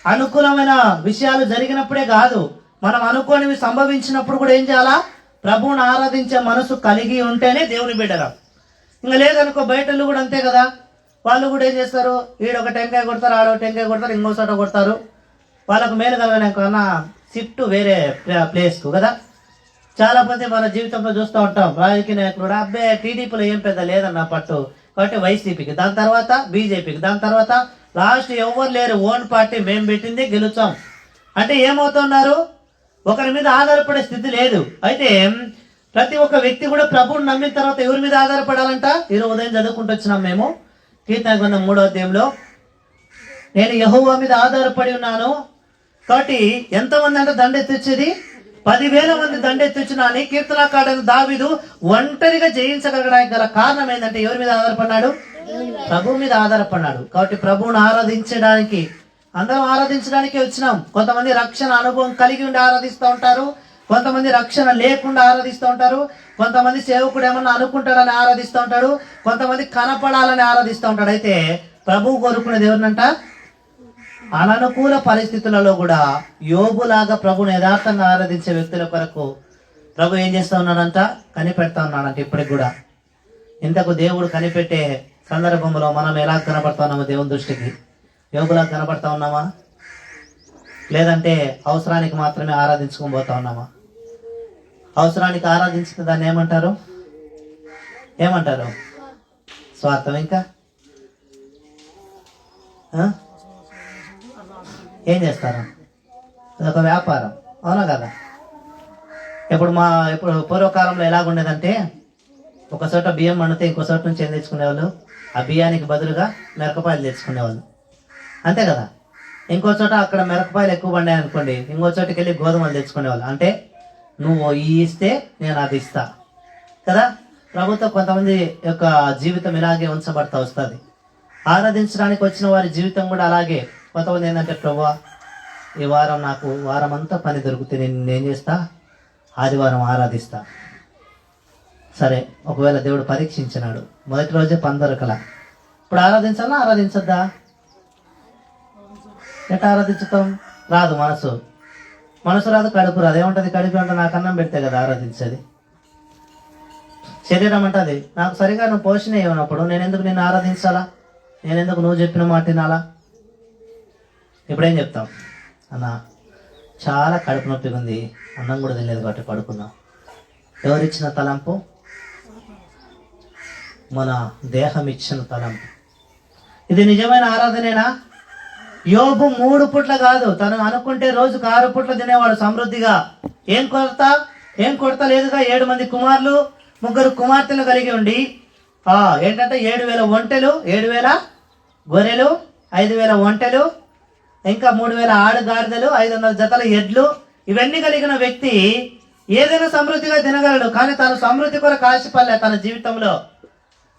అనుకూలమైన విషయాలు జరిగినప్పుడే కాదు, మనం అనుకోనివి సంభవించినప్పుడు కూడా ఏం చేయాలా? ప్రభువుని ఆరాధించే మనసు కలిగి ఉంటేనే దేవుని బిడ్డరా. ఇంకా లేదనుకో, బయటలు కూడా అంతే కదా. వాళ్ళు కూడా ఏం చేస్తారు? ఈడొక టెంకాయ కొడతారు, ఆడొక టెంకాయ కొడతారు, ఇంకో చోట కొడతారు. వాళ్ళకు మేలు కలగలేకన్నా షిఫ్ట్ వేరే ప్లేస్కు కదా. చాలా మంది మన జీవితంలో చూస్తూ ఉంటాం, రాజకీయ నాయకులు కూడా అబ్బే టీడీపీలో ఏం పెద్ద లేదన్న పట్టు, కాబట్టి వైసీపీకి, దాని తర్వాత బీజేపీకి, దాని తర్వాత లాస్ట్ ఎవరు లేరు, ఓన్ పార్టీ మేము పెట్టింది గెలుచాం అంటే ఏమవుతున్నారు? ఒకరి మీద ఆధారపడే స్థితి లేదు. అయితే ప్రతి ఒక్క వ్యక్తి కూడా ప్రభువుని నమ్మిన తర్వాత ఎవరి మీద ఆధారపడాలంట? ఈరోజు ఉదయం చదువుకుంటూ వచ్చినాం మేము కీర్తన గ్రంథం 3వ అధ్యాయంలో, నేను యెహోవా మీద ఆధారపడి ఉన్నాను. కాబట్టి ఎంతమంది అంటే దండెత్తిచ్చేది? 10,000 మంది దండెత్తిచ్చినా అని కీర్తనకారుడైన దావీదు ఒంటరిగా జయించగలగడానికి గల కారణం ఏంటంటే ఎవరి మీద ఆధారపడ్డాడు? ప్రభు మీద ఆధారపడ్డాడు. కాబట్టి ప్రభువుని ఆరాధించడానికి, అందరం ఆరాధించడానికి వచ్చినాం. కొంతమంది రక్షణ అనుభవం కలిగి ఉండి ఆరాధిస్తూ ఉంటారు, కొంతమంది రక్షణ లేకుండా ఆరాధిస్తూ ఉంటారు, కొంతమంది సేవకుడు ఏమన్నా అనుకుంటాడని ఆరాధిస్తూ ఉంటాడు, కొంతమంది కనపడాలని ఆరాధిస్తూ ఉంటాడు. అయితే ప్రభువు కోరుకునేది ఎవరినంట? అననుకూల పరిస్థితులలో కూడా యోబులాగా ప్రభుని యథార్థంగా ఆరాధించే వ్యక్తుల కొరకు ప్రభు ఏం చేస్తూ ఉన్నాడంట? కనిపెడతా ఉన్నాడంట. ఇప్పటికి కూడా ఇంతకు దేవుడు కనిపెట్టే సందర్భంలో మనం ఎలా కనపడతా ఉన్నామో దేవుని దృష్టికి? యోబులాగా కనపడతా ఉన్నామా? లేదంటే అవసరానికి మాత్రమే ఆరాధించుకొని పోతా ఉన్నామా? అవసరానికి ఆరాధించిన దాన్ని ఏమంటారు? స్వార్థం. ఇంకా ఏం చేస్తారు? అదొక వ్యాపారం, అవునా కదా? ఇప్పుడు పూర్వకాలంలో ఎలాగుండేదంటే, ఒక చోట బియ్యం వండితే ఇంకో చోట నుంచి ఏం తెచ్చుకునేవాళ్ళు? ఆ బియ్యానికి బదులుగా మిరపకాయలు తెచ్చుకునేవాళ్ళు, అంతే కదా. ఇంకో చోట అక్కడ మిరపకాయలు ఎక్కువ పండాయి అనుకోండి, ఇంకో చోటుకి వెళ్ళి గోధుమలు తెచ్చుకునేవాళ్ళు. అంటే నువ్వు ఈ ఇస్తే నేను అది ఇస్తా కదా. ప్రభుత్వం కొంతమంది యొక్క జీవితం ఇలాగే ఉంచబడతా వస్తుంది. ఆరాధించడానికి వచ్చిన వారి జీవితం కూడా అలాగే. కొంతమంది ఏంటంటే, ప్రభువా ఈ వారం నాకు వారం అంతా పని దొరికితే నేను ఏం చేస్తా? ఆదివారం ఆరాధిస్తా. సరే, ఒకవేళ దేవుడు పరీక్షించినాడు, మొదటి రోజే పని దొరకలా, ఇప్పుడు ఆరాధించాలా ఆరాధించద్దా? ఎట్లా ఆరాధించుతాం? రాదు, మనసు రాదు, కడుపు రాదు. ఏముంటుంది? కడుపు అంటే నాకు అన్నం పెడితే కదా ఆరాధించేది. శరీరం అంటది నాకు సరిగా నువ్వు పోషణ ఇవ్వనప్పుడు నేను ఎందుకు నిన్ను ఆరాధించాలా, నేను ఎందుకు నువ్వు చెప్పిన మాట వినాలా? ఇప్పుడేం చెప్తాం? అన్న చాలా కడుపు నొప్పిగా ఉంది, అన్నం కూడా తినలేదు కాబట్టి పడుకున్నాం. ఎవరిచ్చిన తలంపు? మన దేహం ఇచ్చిన తలంపు. ఇది నిజమైన ఆరాధనేనా? యోబు 3 పూట్ల కాదు, తను అనుకుంటే రోజుకు 6 పూట్ల తినేవాడు సమృద్ధిగా. ఏం కొరత లేదుగా. 7 మంది కుమారులు 3 కుమార్తెలు కలిగి ఉండి ఏంటంటే 7,000 ఒంటెలు, 7,000 గొర్రెలు, 5,000 ఒంటెలు, ఇంకా 3,000 ఆడుగాడిదలు, 500 జతల ఎడ్లు, ఇవన్నీ కలిగిన వ్యక్తి ఏదైనా సమృద్ధిగా తినగలడు. కానీ తను సమృద్ధి కొరకు ఆశపడలే. తన జీవితంలో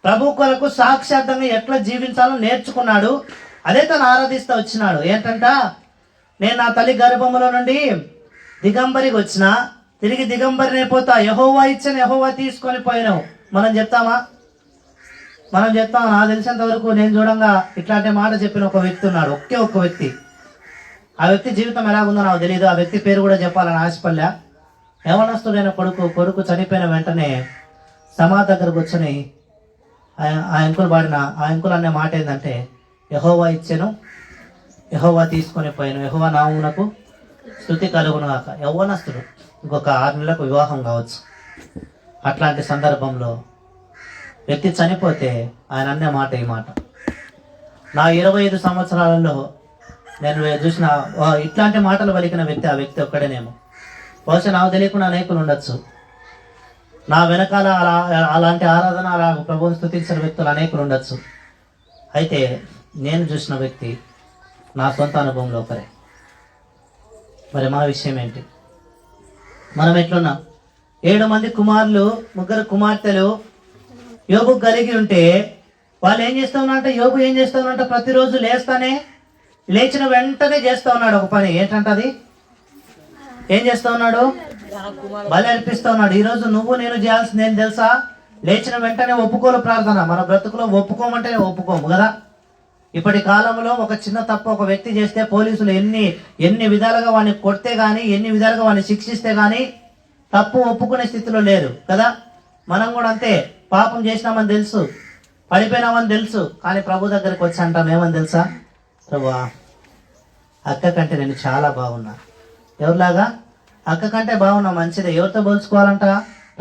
ప్రభు కొరకు సాక్షాత్తంగా ఎట్లా జీవించాలో నేర్చుకున్నాడు. అదే తను ఆరాధిస్తూ వచ్చినాడు. ఏంటంట, నేను నా తల్లి గర్భములో నుండి దిగంబరికి వచ్చిన, తిరిగి దిగంబరిని అయిపోతా, యెహోవా ఇచ్చిన యెహోవా తీసుకొని పోయినావు. మనం చెప్తామా? నాకు తెలిసినంత వరకు నేను చూడంగా ఇట్లాంటి మాట చెప్పిన ఒక వ్యక్తి ఉన్నాడు, ఒక్క వ్యక్తి. ఆ వ్యక్తి జీవితం ఎలాగుందో నాకు తెలియదు. ఆ వ్యక్తి పేరు కూడా చెప్పాలని ఆశపడలే. యవనస్తుడైన కొడుకు చనిపోయిన వెంటనే సమాధి దగ్గర కూర్చొని ఆ అంకుల్ అనే మాట ఏంటంటే, యెహోవా ఇచ్చెను యెహోవా తీసుకొని పోయాను, యెహోవా నామమునకు స్తుతి కలుగును గాక. యవ్వనస్తుడు, ఇంకొక 6 నెలలకు వివాహం కావచ్చు. అట్లాంటి సందర్భంలో వ్యక్తి చనిపోతే ఆయన అనే మాట ఈ మాట. నా 25 సంవత్సరాలలో నేను చూసిన ఇట్లాంటి మాటలు పలికిన వ్యక్తి ఆ వ్యక్తి ఒక్కడేనేమో. బహుశా నాకు తెలియకుండా అనేకులు ఉండొచ్చు. నా వెనకాల అలాంటి ఆరాధన, అలా ప్రభువుని స్తుతించిన వ్యక్తులు అనేకులు ఉండొచ్చు. అయితే నేను చూసిన వ్యక్తి నా సొంత అనుభవంలో ఒకరే. మరి మన విషయం ఏంటి? మనం ఎట్లున్నాం? 7 మంది కుమారులు 3 కుమార్తెలు యోబు కలిగి ఉంటే వాళ్ళు ఏం చేస్తూ ఉన్నారంటే, యోబు ఏం చేస్తూ ఉన్నారంటే ప్రతిరోజు లేచిన వెంటనే చేస్తూ ఉన్నాడు ఒక పని. ఏంటంటే అది ఏం చేస్తూ ఉన్నాడు? బలి అర్పిస్తూ ఉన్నాడు. ఈరోజు నువ్వు నేను చేయాల్సింది ఏం తెలుసా? లేచిన వెంటనే ఒప్పుకోలు ప్రార్థన. మన బ్రతుకులో ఒప్పుకోమంటేనే ఒప్పుకోము కదా. ఇప్పటి కాలంలో ఒక చిన్న తప్పు ఒక వ్యక్తి చేస్తే పోలీసులు ఎన్ని విధాలుగా వాడిని కొడితే గానీ, ఎన్ని విధాలుగా వాడిని శిక్షిస్తే గానీ తప్పు ఒప్పుకునే స్థితిలో లేరు కదా. మనం కూడా అంతే. పాపం చేసినామని తెలుసు, పడిపోయినామని తెలుసు, కానీ ప్రభు దగ్గరికి వచ్చి అంటాం ఏమని తెలుసా? ప్రభువా, అక్క కంటే నేను చాలా బాగున్నా. ఎవరిలాగా? అక్క కంటే బాగున్నా, మంచిదే. ఎవరితో పోల్చుకోవాలంట?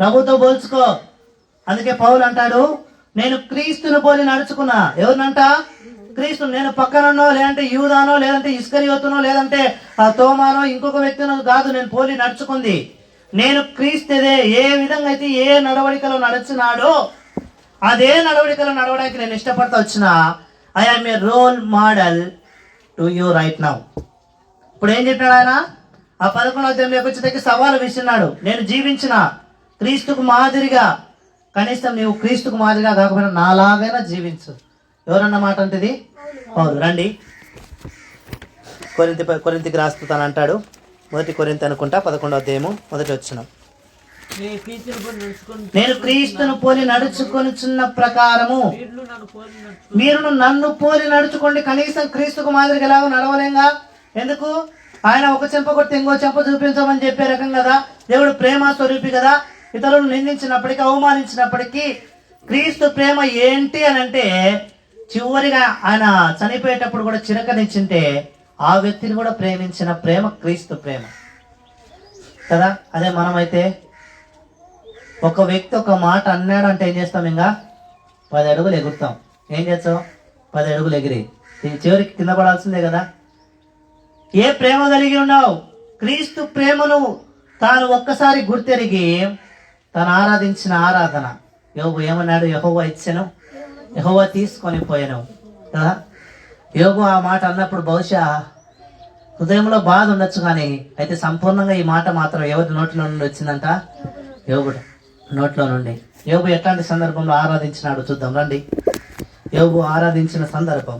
ప్రభుతో పోల్చుకో. అందుకే పౌలు అంటాడు, నేను క్రీస్తును పోలి నడుచుకున్నా. ఎవరినంట? క్రీస్తు. నేను పక్కనున్నో, లేదంటే యూదానో, లేదంటే ఇస్కరియోతునో, లేదంటే తోమానో, ఇంకొక వ్యక్తినో కాదు నేను పోలి నడుచుకుంది. నేను క్రీస్తుదే. ఏ విధంగా అయితే ఏ నడవడికలో నడిచినాడో అదే నడవడికలో నడవడానికి నేను ఇష్టపడతా వచ్చిన. I am a role model to you right now. ఇప్పుడు ఏం చెప్పాడు ఆయన? ఆ 11వ అధ్యాయంలోకి వచ్చేటకి సవాలు విసిన్నాడు. నేను జీవించిన క్రీస్తుకు మాదిరిగా, కనీసం నీవు క్రీస్తుకు మాదిరిగా కాకపోయినా నాలాగైనా జీవించు. ఎవరన్న మాట అంటే ఇది? పౌలు. రండి, కొరింథీకి రాస్తూ తను అంటాడు. 1 కొరింథీ అనుకుంటా 11వ అధ్యాయము 1వ వచనం. నేను క్రీస్తును పోలి నడుచుకొనుచున్న ప్రకారము మీరు నన్ను పోలి నడుచుకోండి. కనీసం క్రీస్తుకు మాదిరిగా ఎలాగో నడవలేంగా. ఎందుకు? ఆయన ఒక చెంప కొట్టి ఇంకో చెంప చూపించమని చెప్పే రకం కదా. దేవుడు ప్రేమ స్వరూపి కదా. ఇతరులను నిందించినప్పటికీ, అవమానించినప్పటికీ క్రీస్తు ప్రేమ ఏంటి అని అంటే, చివరిగా ఆయన చనిపోయేటప్పుడు కూడా చిరకనిచ్చింటే ఆ వ్యక్తిని కూడా ప్రేమించిన ప్రేమ క్రీస్తు ప్రేమ కదా. అదే మనమైతే ఒక వ్యక్తి ఒక మాట అన్నాడు అంటే ఏం చేస్తాం? ఇంకా 10 అడుగులు ఎగురుతాం. ఏం చేస్తాం? 10 అడుగులు ఎగిరి చివరికి కింద పడాల్సిందే కదా. ఏ ప్రేమ కలిగి ఉన్నావు? క్రీస్తు ప్రేమను తాను ఒక్కసారి గుర్తెరిగి తను ఆరాధించిన ఆరాధన. యోబు ఏమన్నాడు? యెహోవా ఇచ్చెను యెహోవా తీసుకొని పోయాను కదా. యోబు ఆ మాట అన్నప్పుడు బహుశా హృదయంలో బాధ ఉండొచ్చు, కానీ అయితే సంపూర్ణంగా ఈ మాట మాత్రం ఎవరి నోట్లో నుండి వచ్చిందంట? యోబు నోట్లో నుండి. యోబు ఎట్లాంటి సందర్భంలో ఆరాధించినాడు చూద్దాం రండి. యోబు ఆరాధించిన సందర్భం.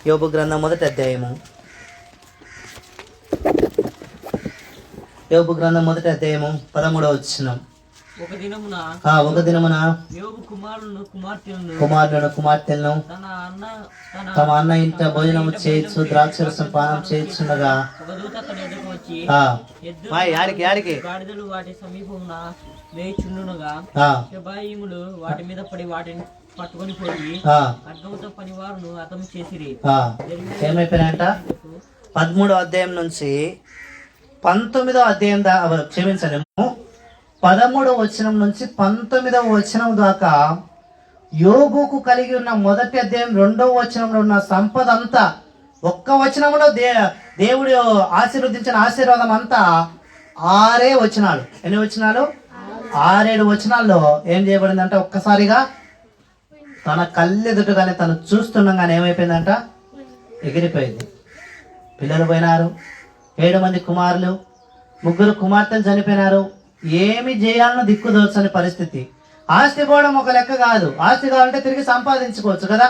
యోబు గ్రంథం 1వ అధ్యాయము. యోబు గ్రంథం 1వ అధ్యాయము 13వ వచనం. ఒక దినమున యోబు కుమారులను కుమార్తెలను తమ అన్న ఇంట భోజనము చేయొచ్చు, ద్రాక్షరసం పానం చేయుచుండగా ఒక దూత అతని ఎదురుకు వచ్చి యాడికి గాడిదలు వాటి సమీపమున వేచుండునగా ఆ, శెబాయీములు వాటి మీద పడి వాటిని పట్టుకొని పోయి ఆ, ఖడ్గముతో పనివారును హతము చేసిరి. ఆ. ఏమైపోయినాయంట? 13వ అధ్యాయం నుంచి 19వ అధ్యాయం క్షమించండి 13వ వచనం నుంచి 19వ వచనం దాకా యోబుకు కలిగి ఉన్న మొదటి అధ్యాయం 2వ వచనంలో ఉన్న సంపద అంతా ఒక్క వచనంలో దేవుడు ఆశీర్వదించిన ఆశీర్వాదం అంతా 6 వచనాలు. ఎన్ని వచనాలు? 6-7 వచనాల్లో ఏం చేయబడిందంటే ఒక్కసారిగా తన కళ్ళెదుటగానే తను చూస్తుండగానే ఏమైపోయిందంట? ఎగిరిపోయింది. పిల్లలు పోయినారు, 7 మంది కుమారులు, 3 కుమార్తెలు చనిపోయినారు. ఏమి చేయాలనో దిక్కుదోచని పరిస్థితి. ఆస్తి పోవడం ఒక లెక్క కాదు, ఆస్తి కావాలంటే తిరిగి సంపాదించుకోవచ్చు కదా.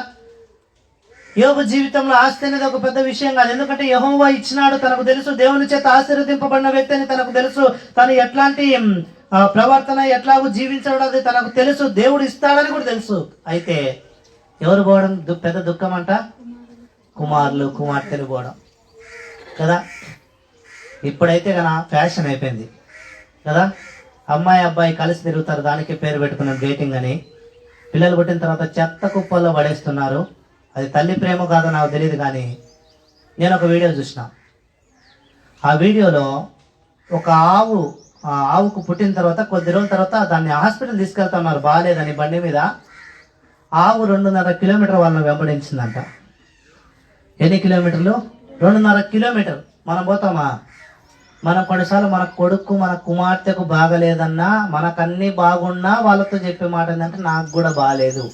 యోబు జీవితంలో ఆస్తి అనేది ఒక పెద్ద విషయం కాదు. ఎందుకంటే యెహోవా ఇచ్చినాడు, తనకు తెలుసు. దేవుని చేత ఆశీర్వదింపబడిన వ్యక్తి అని తనకు తెలుసు. తను ఎట్లాంటి ప్రవర్తన ఎట్లాగూ జీవించడం అది తనకు తెలుసు. దేవుడు ఇస్తాడని కూడా తెలుసు. అయితే ఎవరు పోవడం పెద్ద దుఃఖం అంట? కుమారులు కుమార్తెలు పోవడం కదా. ఇప్పుడైతే కదా ఫ్యాషన్ అయిపోయింది కదా. అమ్మాయి అబ్బాయి కలిసి తిరుగుతారు, దానికి పేరు పెట్టుకున్నాం డేటింగ్ అని. పిల్లలు పుట్టిన తర్వాత చెత్త కుప్పల్లో పడేస్తున్నారు. అది తల్లి ప్రేమ కాదో నాకు తెలియదు, కానీ నేను ఒక వీడియో చూసిన. ఆ వీడియోలో ఒక ఆవుకు పుట్టిన తర్వాత కొద్ది రోజుల తర్వాత దాన్ని హాస్పిటల్ తీసుకెళ్తున్నారు బాగాలేదని బండి మీద. ఆవు 2.5 కిలోమీటర్ వాళ్ళని వెంబడించిందంట. ఎన్ని కిలోమీటర్లు? 2.5 కిలోమీటర్. మనం పోతామా? మనం కొన్నిసార్లు మన కొడుకు మన కుమార్తెకు బాగలేదన్నా, మనకన్నీ బాగున్నా వాళ్ళతో చెప్పే మాట ఏంటంటే నాకు కూడా బాగాలేదు.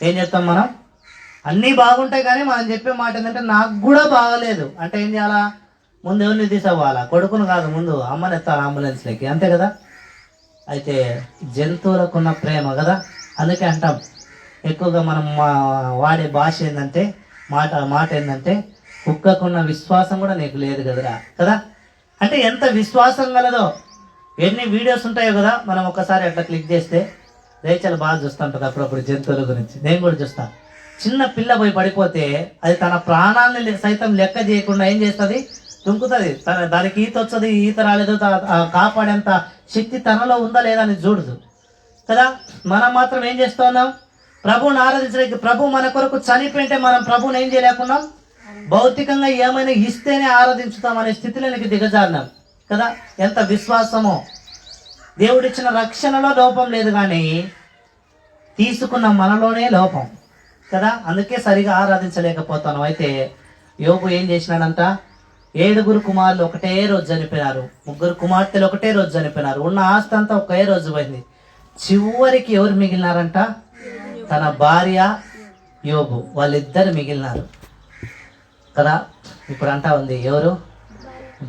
ఏం చెప్తాం మనం? అన్నీ బాగుంటాయి కానీ మనం చెప్పే మాట ఏంటంటే నాకు కూడా బాగలేదు అంటే ఏం చేయాలా? ముందు ఎవరిని తీసుకోవాలా? కొడుకును కాదు, ముందు అమ్మని ఎత్తాలి అంబులెన్స్లోకి, అంతే కదా. అయితే జంతువులకున్న ప్రేమ కదా. అందుకే అంటాం ఎక్కువగా మనం వాడే భాష ఏంటంటే మాట ఏంటంటే కుక్కకున్న విశ్వాసం కూడా నీకు లేదు కదరా కదా. అంటే ఎంత విశ్వాసం గలదో. ఎన్ని వీడియోస్ ఉంటాయో కదా. మనం ఒకసారి అట్లా క్లిక్ చేస్తే రేచలు బాగా చూస్తుంటుంది అప్పుడప్పుడు జంతువుల గురించి. నేను కూడా చూస్తాను. చిన్న పిల్ల పోయి పడిపోతే అది తన ప్రాణాలని సైతం లెక్క చేయకుండా ఏం చేస్తుంది? దుంకుతుంది. దానికి ఈత వస్తుంది, ఈత రాలేదు, కాపాడేంత శక్తి తనలో ఉందా లేదా అని చూడదు కదా. మనం మాత్రం ఏం చేస్తూ ఉన్నాం? ప్రభువుని ఆరాధించడానికి. ప్రభు మన కొరకు చనిపోయింటే మనం ప్రభువుని ఏం చేయలేకున్నాం? భౌతికంగా ఏమైనా ఇస్తేనే ఆరాధించుతాం అనే స్థితిలోనికి దిగజారినాం కదా. ఎంత విశ్వాసమో. దేవుడిచ్చిన రక్షణలో లోపం లేదు, కానీ తీసుకున్న మనలోనే లోపం కదా. అందుకే సరిగా ఆరాధించలేకపోతాను. అయితే యోబు ఏం చేసినాడంట? 7 కుమారులు ఒకటే రోజు చనిపోయినారు, 3 కుమార్తెలు ఒకటే రోజు చనిపోయినారు. ఉన్న ఆస్తి అంతా ఒకే రోజు పోయింది. చివరికి ఎవరు మిగిలినారంట? తన భార్య యోబు, వాళ్ళిద్దరు మిగిలినారు కదా. ఇప్పుడు అంటా ఉంది ఎవరు?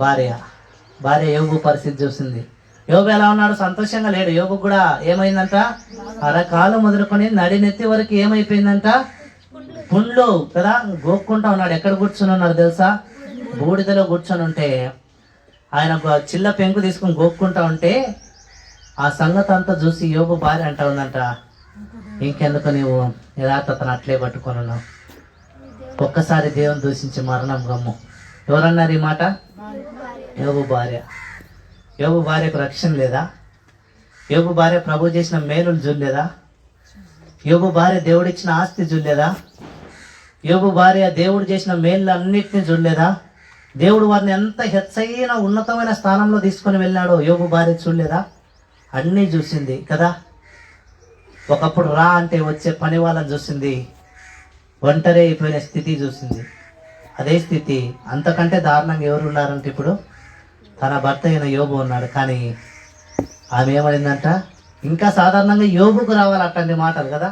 భార్య యోబు పరిస్థితి చూసింది. యోబు ఎలా ఉన్నాడు? సంతోషంగా లేడు. యోబు కూడా ఏమైందంట? అరకాలు మొదలుకొని నడినెత్తి వరకు ఏమైపోయిందంట? పుండ్లు కదా. గోక్కుంటా ఉన్నాడు. ఎక్కడ కూర్చొని ఉన్నారు తెలుసా? బూడిదలో కూర్చొని ఉంటే ఆయన చిల్ల పెంకు తీసుకుని గోక్కుంటా ఉంటే ఆ సంగతి అంతా చూసి యోబు భార్య అంటా ఉందంట, ఇంకెందుకు నీవు యథార్థతను అట్లే పట్టుకొని ఉన్నావు? ఒక్కసారి దేవుని దూషించి మరణం గమ్ము. ఎవరన్నారు ఈ మాట? యోబు భార్య. యోబు భార్యకు రక్షణ లేదా? యోబు భార్య ప్రభు చేసిన మేలును చూడలేదా? యోబు భార్య దేవుడిచ్చిన ఆస్తి చూడలేదా? యోబు భార్య దేవుడు చేసిన మేలు అన్నిటిని చూడలేదా? దేవుడు వారిని ఎంత హెచ్చైన ఉన్నతమైన స్థానంలో తీసుకొని వెళ్ళాడో యోబు భార్య చూడలేదా? అన్నీ చూసింది కదా. ఒకప్పుడు రా అంటే వచ్చే పని వాళ్ళని చూసింది, ఒంటరి అయిపోయిన స్థితి చూసింది. అదే స్థితి అంతకంటే దారుణంగా ఎవరు ఉన్నారంటే ఇప్పుడు తన భర్త అయిన యోబు ఉన్నాడు. కానీ ఆమె ఏమైందంట? ఇంకా సాధారణంగా యోబుకు రావాలి అట్లాంటి మాటలు కదా.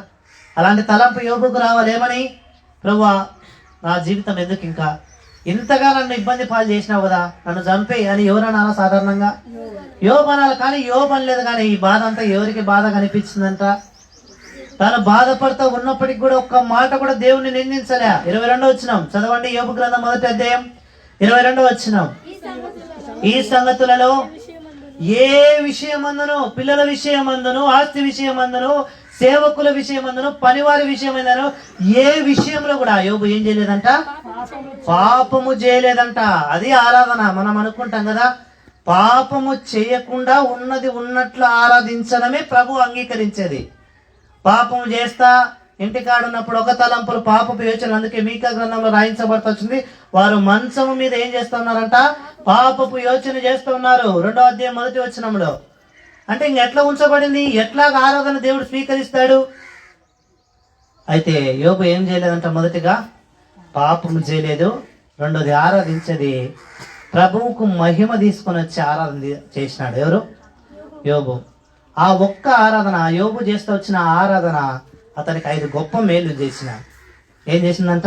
అలాంటి తలంపు యోబుకు రావాలి. ఏమని? ప్రభువా, నా జీవితం ఎందుకు ఇంకా ఇంతగా నన్ను ఇబ్బంది పాలు చేసినావు కదా, నన్ను చంపేయి అని ఎవరన్నా సాధారణంగా? యోబు అనాలి. కానీ యోబు అనలేదు. కానీ ఈ బాధ అంతా ఎవరికి బాధ కనిపించిందంట? తాను బాధపడుతూ ఉన్నప్పటికి కూడా ఒక్క మాట కూడా దేవుణ్ణి నిందించలే. 22వ వచనం చదవండి. యోబు గ్రంథం 1వ అధ్యాయం 22వ వచనం. ఈ సంగతులలో ఏ విషయమందును, పిల్లల విషయమందును, ఆస్తి విషయమందును, సేవకుల విషయమందును, పనివారి విషయమందును, ఏ విషయంలో కూడా యోబు ఏం చేయలేదంట? పాపము చేయలేదంట. అది ఆరాధన. మనం అనుకుంటాం కదా, పాపము చేయకుండా ఉన్నది ఉన్నట్లు ఆరాధించడమే ప్రభు అంగీకరించేది. పాపము చేస్తా ఇంటికాడున్నప్పుడు ఒక తలంపులు పాపపు యోచన, అందుకే మీకా గ్రంథంలో రాయించబడుతుంది, వారు మంచము మీద ఏం చేస్తున్నారంట, పాపపు యోచన చేస్తున్నారు. 2వ అధ్యాయం 1వ వచనంలో. అంటే ఇంకెట్లా ఉంచబడింది, ఎట్లాగ ఆరాధన దేవుడు స్వీకరిస్తాడు? అయితే యోబు ఏం చేయలేదంట, మొదటిగా పాపము చేయలేదు, రెండోది ఆరాధించేది ప్రభువుకు మహిమ తీసుకొని వచ్చి ఆరాధన చేసినాడు. ఎవరు? యోబు. ఆ ఒక్క ఆరాధన, యోబు చేస్తూ వచ్చిన ఆరాధన అతనికి 5 గొప్ప మేలు చేసిన. ఏం చేసిందంట?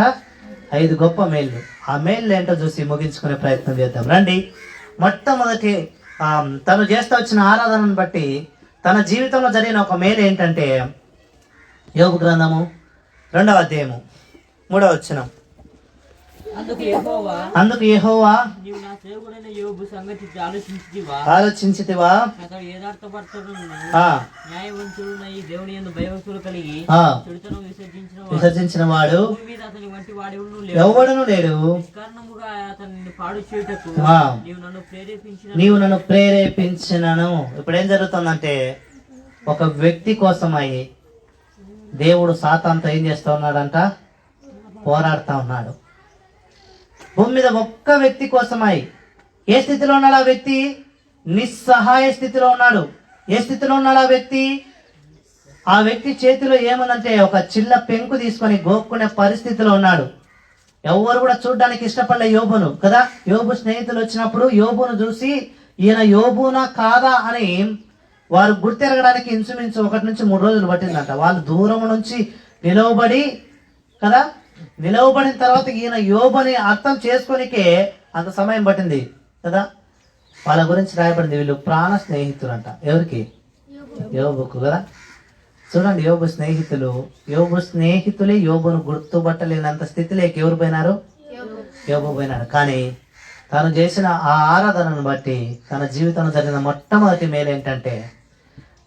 5 గొప్ప మేళ్ళు. ఆ మేళ్ళు ఏంటో చూసి ముగించుకునే ప్రయత్నం చేద్దాం రండి. మొట్టమొదటి తను చేస్తూ వచ్చిన ఆరాధనను బట్టి తన జీవితంలో జరిగిన ఒక మేలు ఏంటంటే, యోబు గ్రంథము 2వ అధ్యాయము 3వ వచనం. అందుకు యెహోవా నీవు నా సేవకుడైన యోబు సంగతి ఆలోచించితివా, అతడు యథార్థపరచుడును న్యాయవంతుడునై దేవుని యందు భయభక్తులు కలిగి చెడుతనం విసర్జించిన వాడు భూమి మీద అతని వంటి వాడెవడును ఎవడును లేడు. నిష్కారణముగా అతనిని పాడు చేయుటకు నీవు నన్ను ప్రేరేపించినను. ఇప్పుడు ఏం జరుగుతుందంటే, ఒక వ్యక్తి కోసమై దేవుడు సాతానుతో ఏం చేస్తూ ఉన్నాడంట, పోరాడుతూ ఉన్నాడు. భూమి మీద ఒక్క వ్యక్తి కోసమై. ఏ స్థితిలో ఉన్నాడు ఆ వ్యక్తి? నిస్సహాయ స్థితిలో ఉన్నాడు. ఏ స్థితిలో ఉన్నాడు ఆ వ్యక్తి? ఆ వ్యక్తి చేతిలో ఏముందంటే ఒక చిన్న పెంకు తీసుకొని గోక్కునే పరిస్థితిలో ఉన్నాడు. ఎవరు కూడా చూడడానికి ఇష్టపడలే యోబును కదా. యోబు స్నేహితులు వచ్చినప్పుడు యోబును చూసి ఈయన యోబునా కాదా అని వారు గుర్తెరగడానికి ఇంచుమించు 1 నుంచి 3 రోజులు పట్టిందంట. వాళ్ళు దూరం నుంచి నిలవబడి కదా, నిలవబడిన తర్వాత ఈయన యోబుని అర్థం చేసుకోనికే అంత సమయం పట్టింది కదా. వాళ్ళ గురించి రాయబడింది, వీళ్ళు ప్రాణ స్నేహితులు అంట. ఎవరికి? యోబుకు కదా. చూడండి, యోబు స్నేహితులే యోబును గుర్తుపట్టలేనంత స్థితిలోకి ఎవరు పోయినారు? యోబు పోయినాడు. కానీ తను చేసిన ఆ ఆరాధనను బట్టి తన జీవితంలో జరిగిన మొట్టమొదటి మేలు ఏంటంటే,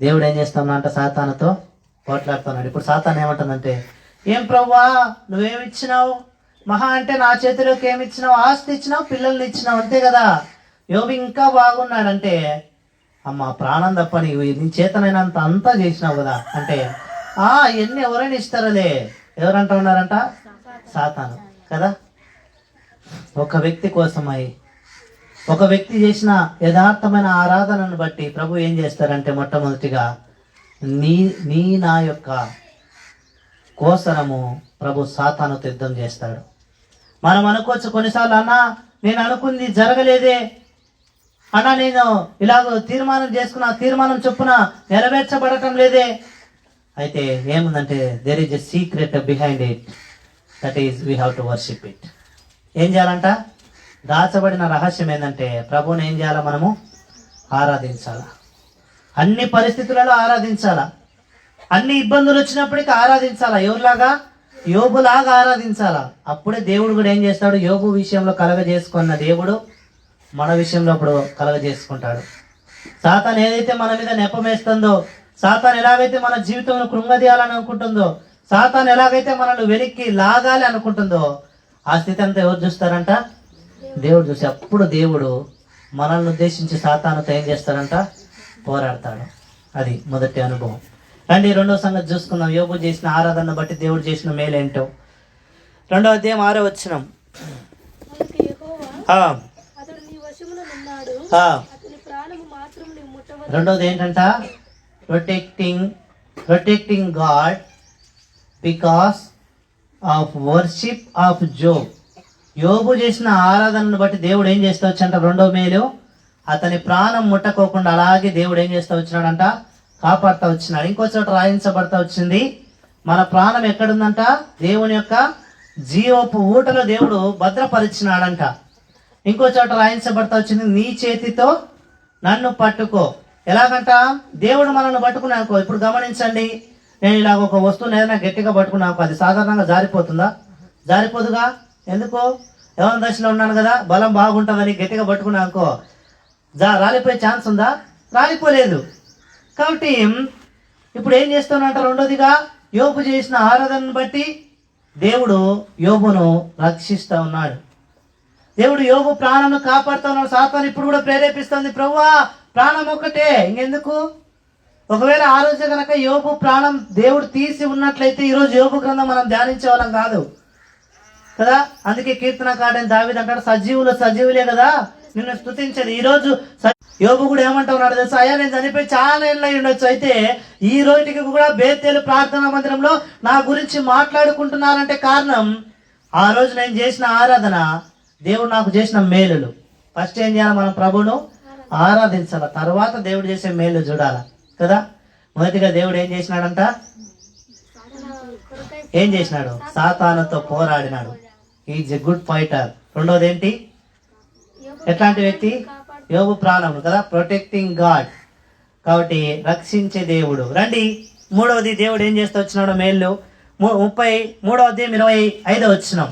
దేవుడు ఏం చేస్తున్నాడంట, సాతానుతో పోట్లాడుతున్నాడు. ఇప్పుడు సాతాను ఏమంటుందంటే, ఏం ప్రవ్వా నువ్వేమిచ్చినావు? మహా అంటే నా చేతిలోకి ఏమిచ్చినావు? ఆస్తి ఇచ్చినావు, పిల్లల్ని ఇచ్చినావు, అంతే కదా. యోబు ఇంకా బాగున్నాడంటే, అమ్మ ప్రాణం తప్ప నీ చేతనైనంత అంతా చేసినావు కదా అంటే, ఎన్ని ఎవరైనా ఇస్తారలే. ఎవరంటా ఉన్నారంట? సాతాను కదా. ఒక వ్యక్తి కోసమై, ఒక వ్యక్తి చేసిన యథార్థమైన ఆరాధనను బట్టి ప్రభు ఏం చేస్తారంటే, మొట్టమొదటిగా నా యొక్క కోసరము ప్రభు సాతానుతో యుద్ధం చేస్తాడు. మనం అనుకోవచ్చు కొన్నిసార్లు, అన్నా నేను అనుకుంది జరగలేదే, అన్నా నేను ఇలాగ తీర్మానం చేసుకున్న తీర్మానం చొప్పున నెరవేర్చబడటం లేదే. అయితే ఏముందంటే, there is a secret behind it, that is we have to worship it. ఏం చేయాలంట? దాచబడిన రహస్యం ఏంటంటే, ప్రభువుని ఏం చేయాలా? మనము ఆరాధించాలా. అన్ని పరిస్థితులలో ఆరాధించాలా. అన్ని ఇబ్బందులు వచ్చినప్పటికీ ఆరాధించాలా. ఎవరిలాగా? యోబులాగా ఆరాధించాలా. అప్పుడే దేవుడు కూడా ఏం చేస్తాడు? యోబు విషయంలో కలగజేసుకున్న దేవుడు మన విషయంలో ఇప్పుడు కలగజేసుకుంటాడు. సాతాను ఏదైతే మన మీద నెపమేస్తుందో, సాతాను ఎలాగైతే మన జీవితంలో కృంగదీయాలని అనుకుంటుందో, సాతాను ఎలాగైతే మనల్ని వెనక్కి లాగాలి అనుకుంటుందో, ఆ స్థితి అంతా ఎవరు చూస్తారంట? దేవుడు చూసి, అప్పుడు దేవుడు మనల్ని ఉద్దేశించి సాతానుతో ఏం చేస్తాడంట? పోరాడతాడు. అది మొదటి అనుభవం. రండి, 2వ సంగతి చూసుకుందాం. యోబు చేసిన ఆరాధన బట్టి దేవుడు చేసిన మేలేంటో. 2వ అధ్యాయం 6వ వచనం. రెండోది ఏంటంట? Protecting God because of worship of Job. యోబు చేసిన ఆరాధనను బట్టి దేవుడు ఏం చేస్తూ వచ్చంట? 2వ మేలు, అతని ప్రాణం ముట్టకోకుండా అలాగే దేవుడు ఏం చేస్తూ వచ్చినాడంట? కాపాడుతూ వచ్చినాడు. ఇంకో చోట రాయించబడతా వచ్చింది, మన ప్రాణం ఎక్కడుందంట? దేవుని యొక్క జీవపు ఊటలో దేవుడు భద్రపరిచినాడంట. ఇంకో చోట రాయించబడతా వచ్చింది, నీ చేతితో నన్ను పట్టుకో. ఎలాగంట? దేవుడు మనల్ని పట్టుకున్నానుకో. ఇప్పుడు గమనించండి, నేను ఇలాగ ఒక వస్తువుని ఏదైనా గట్టిగా పట్టుకున్నానుకో, అది సాధారణంగా జారిపోతుందా? జారిపోదుగా. ఎందుకో? యవన దశలో ఉన్నాను కదా, బలం బాగుంటుందని గట్టిగా పట్టుకున్నానుకో, రాలిపోయే ఛాన్స్ ఉందా? రాలిపోలేదు. కాబట్టి ఇప్పుడు ఏం చేస్తున్నట్ట? రెండోదిగా, యోబు చేసిన ఆరాధనను బట్టి దేవుడు యోబును రక్షిస్తూ ఉన్నాడు. దేవుడు యోబు ప్రాణం కాపాడుతున్నాడు. సాతాను ఇప్పుడు కూడా ప్రేరేపిస్తుంది, ప్రభువా ప్రాణం ఒక్కటే ఇంకెందుకు. ఒకవేళ ఆ రోజు కనుక యోబు ప్రాణం దేవుడు తీసి ఉన్నట్లయితే ఈరోజు యోబు గ్రంథం మనం ధ్యానించే వాళ్ళం కాదు కదా. అందుకే కీర్తనకారుడైన దావీదు అంటాడు, సజీవులు సజీవులే కదా నిన్ను స్తుతించేది. ఈ రోజు యోబు కూడా ఏమంటున్నాడు తెలుసా, అయ్యా నేను చనిపోయి చాలా ఏళ్ళు అయి ఉండొచ్చు, అయితే ఈ రోజుకి కూడా బేతేలు ప్రార్థనా మందిరంలో నా గురించి మాట్లాడుకుంటున్నారంటే కారణం ఆ రోజు నేను చేసిన ఆరాధన, దేవుడు నాకు చేసిన మేలులు. ఫస్ట్ ఏం చేయాలి, మనం ప్రభువును ఆరాధించాల, తర్వాత దేవుడు చేసే మేలు చూడాల కదా. మొదటిగా దేవుడు ఏం చేసినాడంట, ఏం చేసినాడు, సాతానుతో పోరాడినాడు. Is a good fighter. రెండోది ఏంటి, ఎట్లాంటి వ్యక్తి, యోబు ప్రాణం కదా, ప్రొటెక్టింగ్ గాడ్, కాబట్టి రక్షించే దేవుడు. రండి మూడవది దేవుడు ఏం చేస్తూ వచ్చినాడు మేలు. 33వ అధ్యాయం 25వ వచనం,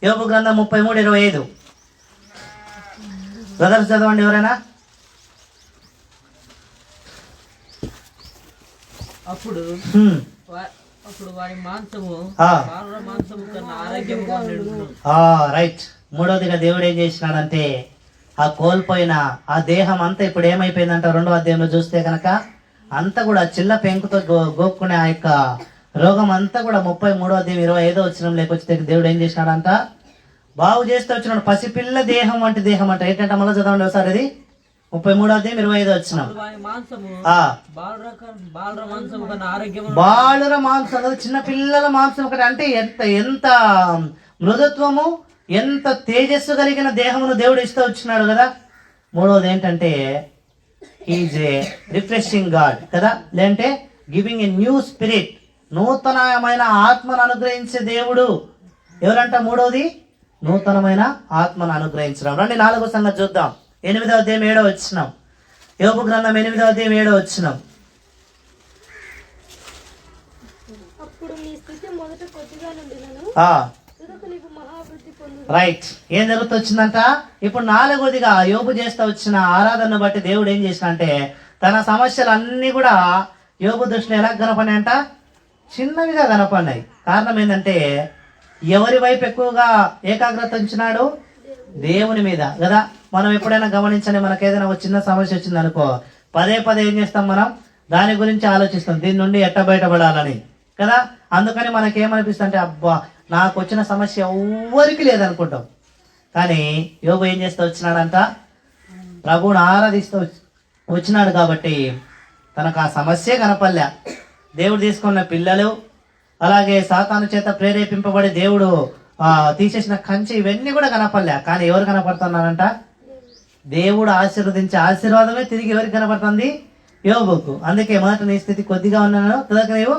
యోబు గ్రంథం 33:25. బ్రదర్స్ చదవండి ఎవరైనా. అప్పుడు వాడి మాంసము మాంసము కన్నా ఆరోగ్యముగా నిండును. రైట్. మూడవదిగా దేవుడు ఏం చేసినాడంటే ఆ కోల్పోయిన ఆ దేహం అంతా ఇప్పుడు ఏమైపోయిందంట, 2వ అధ్యాయంలో చూస్తే కనుక అంతా కూడా చిల్ల పెంకుతో గోక్కునే ఆ యొక్క రోగం అంతా కూడా 33వ అధ్యాయం 25వ వచనం లేకొచ్చితే దేవుడు ఏం చేసినాడంట, బాగు చేస్తూ వచ్చినాడు. పసిపిల్ల దేహం వంటి దేహం అంట. ఏంటంటే మళ్ళీ చదవండి ఒకసారి, అది 33వ అధ్యాయం 25వ వచనం. బాలుర మాంసం, చిన్న పిల్లల మాంసం ఒకటి. అంటే ఎంత మృదుత్వము, ఎంత తేజస్సు కలిగిన దేహమును దేవుడు ఇస్తూ వచ్చినాడు కదా. మూడవది ఏంటంటే ఈజ్ ఏ రిఫ్రెషింగ్ గాడ్ కదా, లేదంటే గివింగ్ ఏ న్యూ స్పిరిట్, నూతనమైన ఆత్మను అనుగ్రహించే దేవుడు. ఎవరంట మూడవది, నూతనమైన ఆత్మను అనుగ్రహించడం. రండి 4వ సంగతి చూద్దాం. 8వ అధ్యాయం 7వ వచనం, యోబు గ్రంథం 8వ అధ్యాయం 7వ వచనం. రైట్. ఏం జరుగుతూ వచ్చిందంట, ఇప్పుడు 4వదిగా యోబు చేస్తూ వచ్చిన ఆరాధనను బట్టి దేవుడు ఏం చేసిన అంటే తన సమస్యలు అన్నీ కూడా యోబు దృష్టిలో ఎలా కనపడినాయంట, చిన్నవిగా కనపడినాయి. కారణం ఏంటంటే ఎవరి వైపు ఎక్కువగా ఏకాగ్రత ఉంచినాడు, దేవుని మీద కదా. మనం ఎప్పుడైనా గమనించండి, మనకు ఏదైనా ఒక చిన్న సమస్య వచ్చింది అనుకో, పదే ఏం చేస్తాం, మనం దాని గురించి ఆలోచిస్తాం, దీని నుండి ఎట్ట బయటపడాలని కదా. అందుకని మనకేమనిపిస్తుంది అంటే, అబ్బా నాకు వచ్చిన సమస్య ఎవ్వరికి లేదనుకుంటాం. కానీ యోబు ఏం చేస్తూ వచ్చినాడంట, ప్రభువుని ఆరాధిస్తూ వచ్చినాడు కాబట్టి తనకు ఆ సమస్యే కనపల్లే. దేవుడు తీసుకున్న పిల్లలు, అలాగే సాతాను చేత ప్రేరేపింపబడి దేవుడు తీసేసిన కంచె, ఇవన్నీ కూడా కనపల్లే. కానీ ఎవరు కనపడుతున్నారంట, దేవుడు ఆశీర్వదించే ఆశీర్వాదమే తిరిగి ఎవరికి కనపడుతుంది, యోబుకు. అందుకే మొదట నీ స్థితి కొద్దిగా ఉన్నాను కదా, నీవు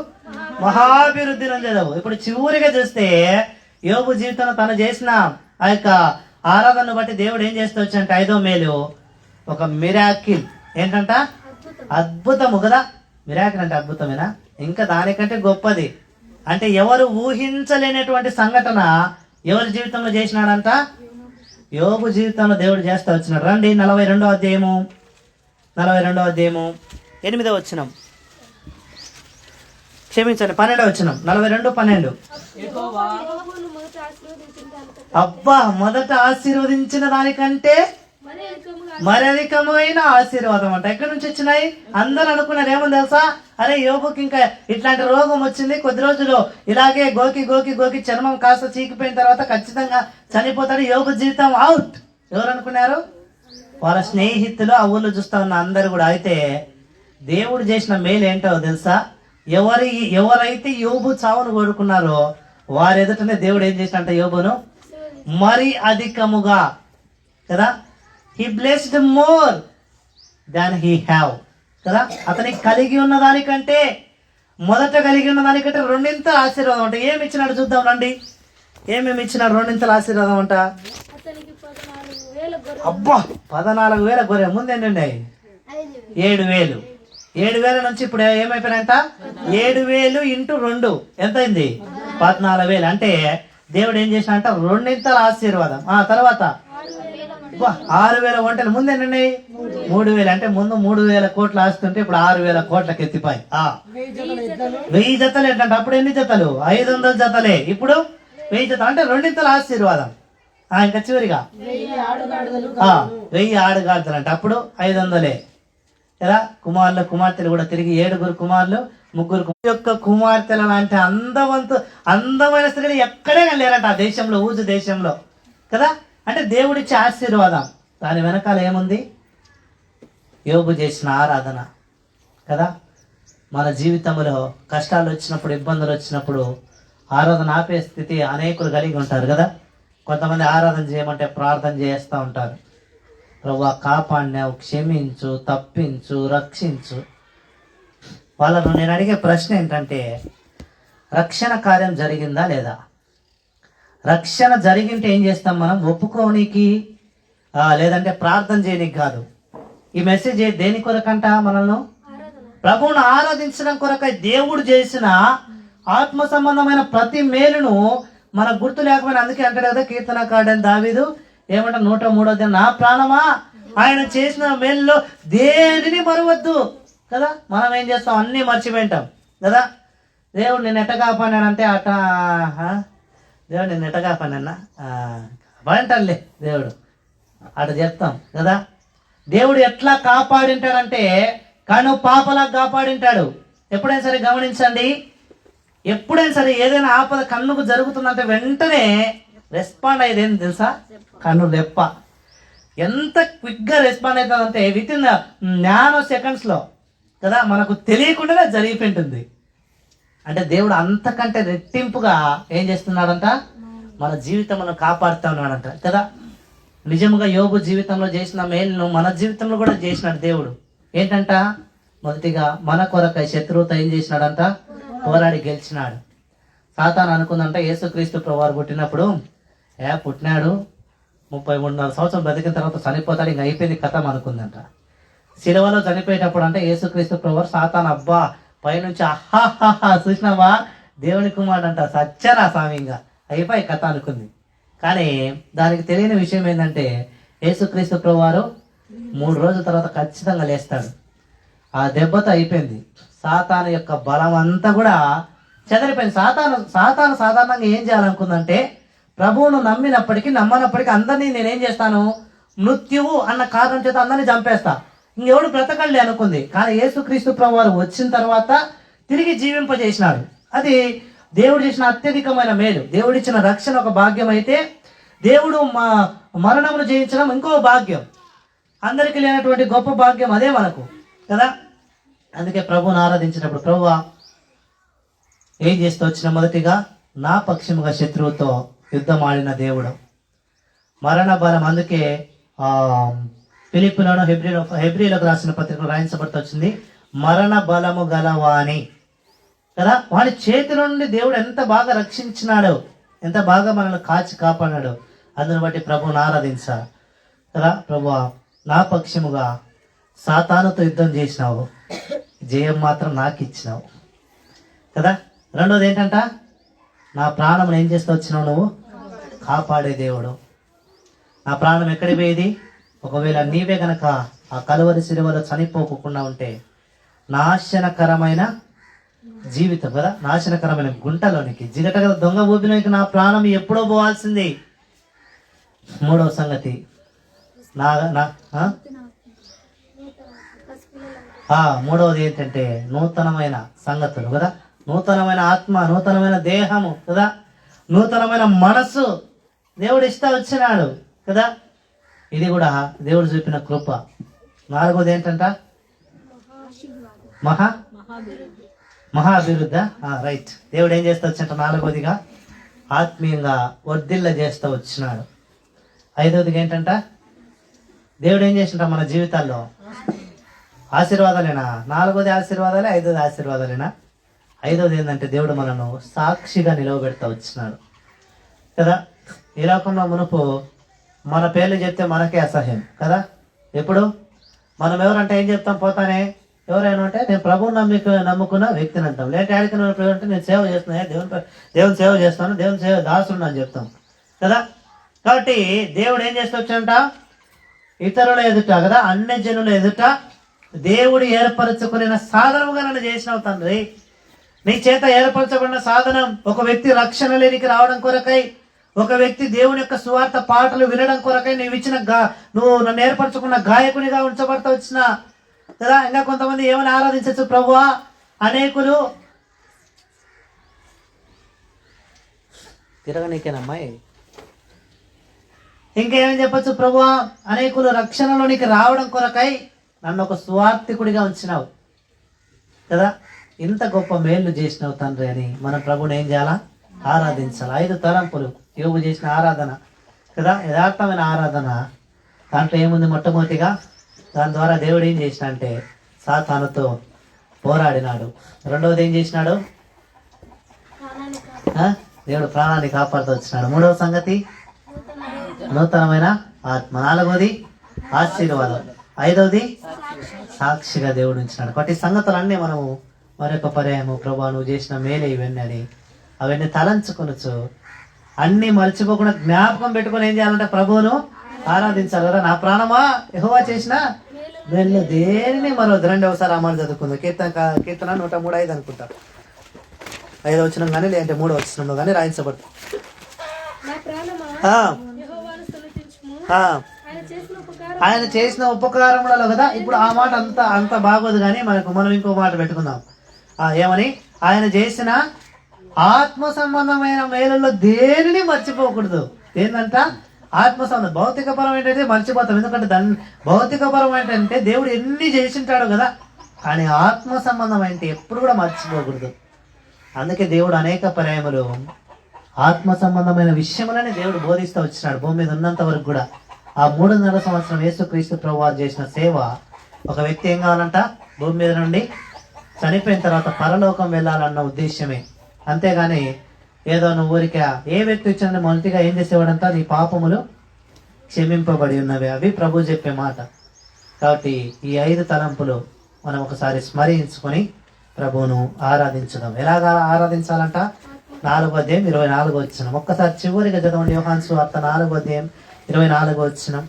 మహాభివృద్ధి నొందేదవు. ఇప్పుడు చివరిగా చూస్తే యోబు జీవితంలో తను చేసిన ఆ యొక్క ఆరాధనను బట్టి దేవుడు ఏం చేస్తూ వచ్చాడంటే 5వ మేలు ఒక మిరాకిల్. ఏంటంట, అద్భుతము కదా. మిరాకిల్ అంటే అద్భుతమేనా, ఇంకా దానికంటే గొప్పది. అంటే ఎవరు ఊహించలేనటువంటి సంఘటన ఎవరి జీవితంలో చేసినాడంట, యోబు జీవితంలో దేవుడు చేస్తూ వచ్చినాడు. రండి 42వ అధ్యాయము 8వ వచనం, క్షమించండి 12వ వచనం, 42:12. అబ్బా, మొదట ఆశీర్వదించిన దానికంటే మరధికమైన ఆశీర్వాదం అంట. ఎక్కడి నుంచి వచ్చినాయి, అందరూ అనుకున్నారు ఏమని తెలుసా, అరే యోబుకి ఇంకా ఇట్లాంటి రోగం వచ్చింది, కొద్ది రోజులు ఇలాగే గోకి చర్మం కాస్త చీకిపోయిన తర్వాత ఖచ్చితంగా చనిపోతాడు, యోబు జీవితం అవుట్. ఎవరు అనుకున్నారు, వాళ్ళ స్నేహితులు, ఆ ఊళ్ళో చూస్తా ఉన్న అందరు కూడా. అయితే దేవుడు చేసిన మేలు ఏంటో తెలుసా, ఎవరైతే యోబు చావును కోరుకున్నారో వారి ఎదుటనే దేవుడు ఏం చేసినంట, యోబును మరి అధికముగా కదా, he blessed more than he have కదా. అతనికి కలిగి ఉన్న దానికంటే, మొదట కలిగి ఉన్న దానికంటే రెండింతల ఆశీర్వాదం అంట. ఏమి ఇచ్చినాడు చూద్దాం రండి, ఏమేమి ఇచ్చినాడు రెండింతల ఆశీర్వాదం అంట. అబ్బా, 14,000 గొర్రె. ముందేంటి ఉన్నాయి 7,000. 7,000 నుంచి ఇప్పుడు ఏమైపోయినాయంట, 7,000 × 2 ఎంత అయింది, 14,000. అంటే దేవుడు ఏం చేసినంట, రెండింతల ఆశీర్వాదం. తర్వాత 6,000 వంటలు. ముందేంటండి 3,000. అంటే ముందు 3,000 కోట్లు ఆస్తుంటే ఇప్పుడు 6,000 కోట్లకి ఎత్తిపోయి 1000 జతలు. ఏంటంటే అప్పుడు ఎన్ని జతలు, 500 జతలే. ఇప్పుడు 1000 జతలు. అంటే రెండింతల ఆశీర్వాదం ఇంకా చివరిగా 1000 ఆడుగాడుదలు అంటే అప్పుడు 500 కదా. కుమార్తెలు కూడా తిరిగి 7 కుమారులు 3 యొక్క కుమార్తెల లాంటి అందమైన స్త్రీలు ఎక్కడే లేరంట ఆ దేశంలో, ఊజు దేశంలో కదా. అంటే దేవుడిచ్చే ఆశీర్వాదం, దాని వెనకాల ఏముంది? యోబు చేసిన ఆరాధన కదా. మన జీవితంలో కష్టాలు వచ్చినప్పుడు, ఇబ్బందులు వచ్చినప్పుడు ఆరాధన ఆపే స్థితి అనేకులు కలిగి ఉంటారు కదా. కొంతమంది ఆరాధన చేయమంటే ప్రార్థన చేస్తూ ఉంటారు. ప్రభువా కాపాడినావు, క్షమించు, తప్పించు, రక్షించు. వాళ్ళను నేను అడిగే ప్రశ్న ఏంటంటే, రక్షణ కార్యం జరిగిందా లేదా? రక్షణ జరిగింటే ఏం చేస్తాం మనం? ఒప్పుకోనికి లేదంటే ప్రార్థన చేయనికి కాదు. ఈ మెసేజ్ దేని కొరకంట? మనల్ని ప్రభువును ఆరాధించడం కొరకై దేవుడు చేసిన ఆత్మ సంబంధమైన ప్రతి మేలును మనకు గుర్తు లేకపోయినా, అందుకే అంటాడు కదా కీర్తనకారుడైన దావీదు ఏమంట 103 నా ప్రాణమా ఆయన చేసిన మేలులో దేనిని మరవద్దు కదా. మనం ఏం చేస్తాం? అన్నీ మర్చిపోయింటాం కదా. దేవుడు నేను ఎట్ట కాపాడానంటే దేవుడు నేను ఎట్ట కాపాడినా కాపాడంటాడులే దేవుడు అట చెప్తాం కదా. దేవుడు ఎట్లా కాపాడింటాడంటే కను పాపలా కాపాడింటాడు. ఎప్పుడైనా సరే గమనించండి, ఎప్పుడైనా సరే ఏదైనా ఆపద కన్నుకు జరుగుతుందంటే వెంటనే రెస్పాండ్ అయ్యేది ఏంటి తెలుసా? కన్ను రెప్ప. ఎంత క్విక్గా రెస్పాండ్ అవుతుందంటే విత్ ఇన్ నానో సెకండ్స్లో కదా, మనకు తెలియకుండానే జరిగిపోయింటుంది. అంటే దేవుడు అంతకంటే రెట్టింపుగా ఏం చేస్తున్నాడంట? మన జీవితంలో కాపాడుతూ ఉన్నాడంట కదా. నిజముగా యోబు జీవితంలో చేసిన మేలును మన జీవితంలో కూడా చేసినాడు దేవుడు. ఏంటంట? మొదటిగా మన కొరకై శత్రువుతో ఏం చేసినాడంట? పోరాడి గెలిచినాడు. సాతాను అనుకుందంట యేసుక్రీస్తు ప్రభువారు పుట్టినప్పుడు పుట్టినాడు 33 సంవత్సరాలు బ్రతికిన తర్వాత చనిపోతాడు, ఇంక అయిపోయింది కథం అనుకుందంట. శిలువలో చనిపోయేటప్పుడు అంటే యేసుక్రీస్తు ప్రభువారు సాతాను అబ్బా పైనుంచి అహాహా చూసినావా దేవుని కుమారుడు అంట, సచ్చరా స్వామి ఇంకా అయిపోయి కథ అనుకుంది. కానీ దానికి తెలియని విషయం ఏంటంటే యేసుక్రీస్తు ప్రభువారు 3 రోజుల తర్వాత ఖచ్చితంగా లేస్తాడు. ఆ దెబ్బతో అయిపోయింది. సాతాను యొక్క బలం అంతా కూడా చెదరిపోయింది. సాతాను సాధారణంగా ఏం చేయాలనుకుందంటే ప్రభువును నమ్మనప్పటికీ అందరినీ నేనేం చేస్తాను? మృత్యువు అన్న కారణం చేత అందరినీ చంపేస్తా, ఇంకెవడు బ్రతకలే అనుకుంది. కానీ యేసుక్రీస్తు ప్రభువారు వచ్చిన తర్వాత తిరిగి జీవింపజేసినాడు. అది దేవుడు చేసిన అత్యధికమైన మేలు. దేవుడిచ్చిన రక్షణ ఒక భాగ్యం అయితే దేవుడు మరణమును జయించడం ఇంకో భాగ్యం. అందరికీ లేనటువంటి గొప్ప భాగ్యం అదే మనకు కదా. అందుకే ప్రభువును ఆరాధించినప్పుడు ప్రభువా ఏం చేస్తూ వచ్చిన మొదటిగా నా పక్షముగా శత్రువుతో యుద్ధం ఆడిన దేవుడు. మరణ బలం, అందుకే ఫిలిప్పులోను హెబ్రీలకు రాసిన పత్రికలు రాయించబడుతూ వచ్చింది మరణ బలము గలవాని కదా. వాడి చేతి నుండి దేవుడు ఎంత బాగా రక్షించినాడు, ఎంత బాగా మనల్ని కాపాడాడు. అందుని బట్టి ప్రభువును ఆరాధించాలి కదా. ప్రభువా నా పక్షముగా సాతానుతో యుద్ధం చేసినావు, జయం మాత్రం నాకు ఇచ్చినావు కదా. రెండోది ఏంటంట? నా ప్రాణం ఏం చేస్తూ వచ్చినావు? నువ్వు కాపాడే దేవుడు. నా ప్రాణం ఎక్కడికి పోయేది? ఒకవేళ నీవే గనక ఆ కలువరి శిలువలో చనిపోకుండా ఉంటే నాశనకరమైన జీవితం కదా, నాశనకరమైన గుంటలోనికి జిగటగల దొంగ ఊపిలోనికి నా ప్రాణం ఎప్పుడో పోవాల్సింది. మూడవ సంగతి మూడవది ఏంటంటే నూతనమైన సంగతులు కదా, నూతనమైన ఆత్మ, నూతనమైన దేహము కదా, నూతనమైన మనస్సు దేవుడు ఇస్తా వచ్చినాడు కదా. ఇది కూడా దేవుడు చూపిన కృప. నాలుగోది ఏంటంట? మహా అభివృద్ధి. రైట్. దేవుడు ఏం చేస్తూ వచ్చినట్ట? నాలుగోదిగా ఆత్మీయంగా వర్ధిల్ల చేస్తూ వచ్చినాడు. ఐదవదిగా ఏంటంట? దేవుడు ఏం చేసింట మన జీవితాల్లో? ఆశీర్వాదాలేనా? నాలుగోది ఆశీర్వాదాలే, ఐదోది ఆశీర్వాదాలేనా? ఐదోది ఏంటంటే దేవుడు మనను సాక్షిగా నిలవబెడతా వచ్చినాడు కదా. ఈ లోకంలో మునుపు మన పేర్లు చెప్తే మనకే అసహ్యం కదా. ఎప్పుడు మనం ఎవరంటే ఏం చెప్తాం? పోతానే ఎవరైనా అంటే నేను ప్రభువుని నమ్ముకున్న వ్యక్తిని అంటాం. లేక ఆడికి అంటే నేను సేవ చేస్తున్నా, దేవుని సేవ చేస్తాను, దేవుని సేవ దాసుడు అని చెప్తాం కదా. కాబట్టి దేవుడు ఏం చేస్తూ వచ్చాడంట? ఇతరుల ఎదుట కదా, అన్ని జనుల ఎదుట దేవుడు ఏర్పరచుకునే సాధనముగా నన్ను చేసినావు తండ్రి. నీ చేత ఏర్పరచబడిన సాధనం ఒక వ్యక్తి రక్షణ లేనికి రావడం కొరకై ఒక వ్యక్తి దేవుని యొక్క సువార్త పాటలు వినడం కొరకై నువ్వు నన్ను ఏర్పరచుకున్న గాయకునిగా ఉంచబడతా వచ్చిన కదా. ఇంకా కొంతమంది ఏమని ఆరాధించచ్చు ప్రభువా, అనేకులు తిరగనీకేనమ్మాయి ఇంకేమని చెప్పచ్చు, ప్రభువా అనేకులు రక్షణలోనికి రావడం కొరకై నన్ను ఒక సువార్థికుడిగా ఉంచినావు కదా. ఇంత గొప్ప మేలు చేసినావు తండ్రి అని మన ప్రభుని ఏం చేయాలా? ఆరాధించాలి. 5 తలంపులు యోబు చేసిన ఆరాధన కదా, యథార్థమైన ఆరాధన. దాంట్లో ఏముంది? మొట్టమొదటిగా దాని ద్వారా దేవుడు ఏం చేసిన అంటే సాతానుతో పోరాడినాడు. రెండవది ఏం చేసినాడు? దేవుడు ప్రాణాన్ని కాపాడుతూ వచ్చినాడు. మూడవ సంగతి నూతనమైన ఆత్మ. నాలుగవది ఆశీర్వాదం. ఐదవది సాక్షిగా దేవుడు ఉంచినాడు. కాబట్టి సంగతులన్నీ మనము మరొక పర్యాయము ప్రభువా నువ్వు చేసిన మేలే ఇవన్నీ అని అవన్నీ తలంచుకొనొచ్చు. అన్నీ మర్చిపోకుండా జ్ఞాపకం పెట్టుకొని ఏం చేయాలంటే ప్రభువును ఆరాధించాలి కదా. నా ప్రాణమా యెహోవా చేసిన మేలు దేనిని మరొద్దు. రెండవసారి అమలు చదువుకుందాం. కీర్తన 103:5 అనుకుంటా. 5వ వచనం కానీ లేదంటే 3వ వచనంలో కానీ రాయించబడుతుంది. ఆయన చేసిన ఉపకారములలో కదా. ఇప్పుడు ఆ మాట అంత బాగోదు కానీ మనం ఇంకో మాట పెట్టుకుందాం. ఏమని? ఆయన చేసిన ఆత్మ సంబంధమైన మేలుల్లో దేనిని మర్చిపోకూడదు. ఏంటంట? ఆత్మ సంబంధం. భౌతిక పరం ఏంటంటే మర్చిపోతాం, ఎందుకంటే భౌతిక పరం ఏంటంటే దేవుడు ఎన్ని చేసింటాడు కదా. కానీ ఆత్మ సంబంధం అంటే ఎప్పుడు కూడా మర్చిపోకూడదు. అందుకే దేవుడు అనేక పర్యాయములు ఆత్మ సంబంధమైన విషయములని దేవుడు బోధిస్తూ వచ్చినాడు భూమి మీద ఉన్నంత వరకు కూడా. ఆ 3.5 సంవత్సరం యేసుక్రీస్తు ప్రభువారు చేసిన సేవ. ఒక వ్యక్తి ఏం కావాలంట? భూమి మీద నుండి చనిపోయిన తర్వాత పరలోకం వెళ్ళాలన్న ఉద్దేశమే. అంతేగాని ఏదో నువ్వు ఊరికే ఏ వ్యక్తి వచ్చిన మొదటిగా ఏం చేసేవాడంతా నీ పాపములు క్షమింపబడి ఉన్నవి. అవి ప్రభు చెప్పే మాట. కాబట్టి ఈ 5 తలంపులు మనం ఒకసారి స్మరించుకొని ప్రభువును ఆరాధించుదాం. ఎలాగా ఆరాధించాలంట? 4వ అధ్యాయం 24వ వచనం. ఒక్కసారి చివరిగా చదవండి. యోహాను సువార్త 4వ అధ్యాయం 24వ వచనం.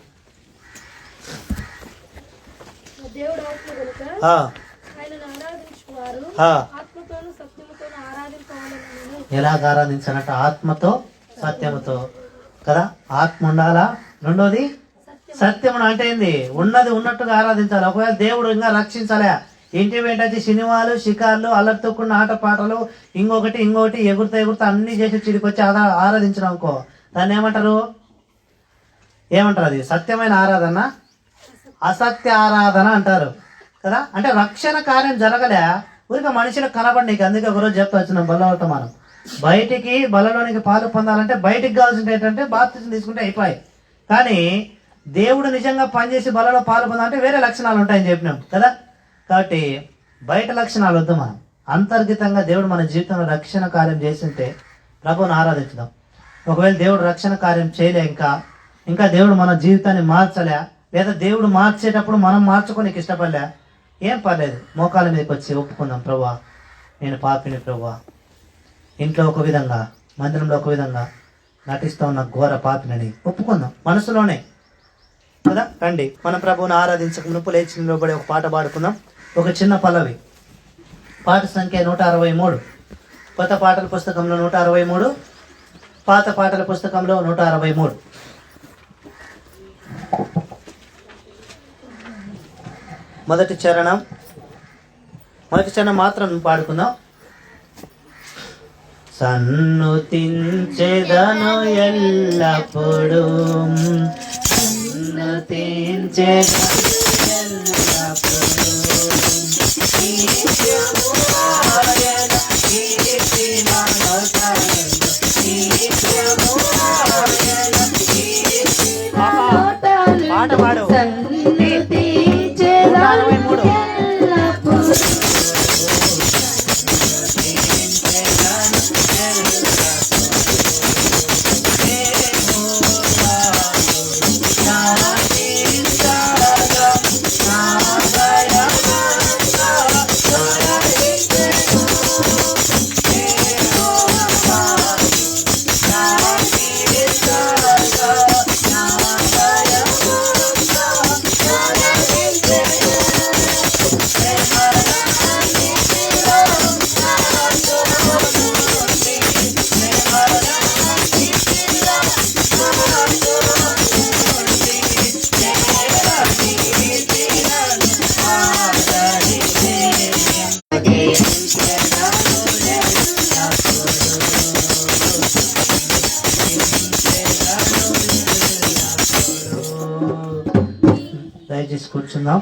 ఎలాగ ఆరాధించాలంట? ఆత్మతో సత్యముతో కదా. ఆత్మ ఉండాలా. రెండోది సత్యము అంటే ఏంది? ఉన్నది ఉన్నట్టుగా ఆరాధించాలి. ఒకవేళ దేవుడు ఇంకా రక్షించాలా, ఇంటి వెంటచ్చి సినిమాలు, షికార్లు, అల్లరితోకున్న ఆటపాటలు, ఇంకొకటి ఎగురుతా అన్ని చేసి చిడికొచ్చి ఆరాధించడం అనుకో, దాన్ని ఏమంటారు? అది సత్యమైన ఆరాధన, అసత్య ఆరాధన అంటారు కదా. అంటే రక్షణ కార్యం జరగలే, ఊరిక మనుషులకు కనబడి నీకు. అందుకే ఒకరోజు చెప్తా వచ్చినాం బలవటం. మనం బయటికి బలలోనికి పాలు పొందాలంటే బయటికి కావాల్సింది ఏంటంటే బాప్తిజం తీసుకుంటే అయిపోయి. కానీ దేవుడు నిజంగా పనిచేసి బలలో పాలు పొందాలంటే వేరే లక్షణాలు ఉంటాయని చెప్పినాం కదా. కాబట్టి బయట లక్షణాలు వద్దు. మనం అంతర్గతంగా దేవుడు మన జీవితంలో రక్షణ కార్యం చేస్తుంటే ప్రభువుని ఆరాధించుదాం. ఒకవేళ దేవుడు రక్షణ కార్యం చేయలే, ఇంకా దేవుడు మన జీవితాన్ని మార్చలే, లేదా దేవుడు మార్చేటప్పుడు మనం మార్చుకోనికి ఇష్టపడలే, ఏం పర్లేదు. మోకాల మీదకి వచ్చి ఒప్పుకుందాం. ప్రభువా నేను పాపిని ప్రభువా, ఇంట్లో ఒక విధంగా మందిరంలో ఒక విధంగా నటిస్తూ ఉన్న ఘోర పాపినని ఒప్పుకుందాం మనసులోనే కదా. రండి మనం ప్రభువుని ఆరాధించక మునుపు లేచి నిలబడి ఒక పాట పాడుకుందాం. ఒక చిన్న పల్లవి. పాట సంఖ్య 163. కొత్త పాటల పుస్తకంలో 163, పాత పాటల పుస్తకంలో 163. మొదటి చరణం మాత్రం పాడుకుందాం. సన్నుతించెదను ఎల్లప్పుడూ, సన్నుతించెదను ఎల్లప్పుడూ, పాట పాడు. దయచేసి కూర్చుందాం.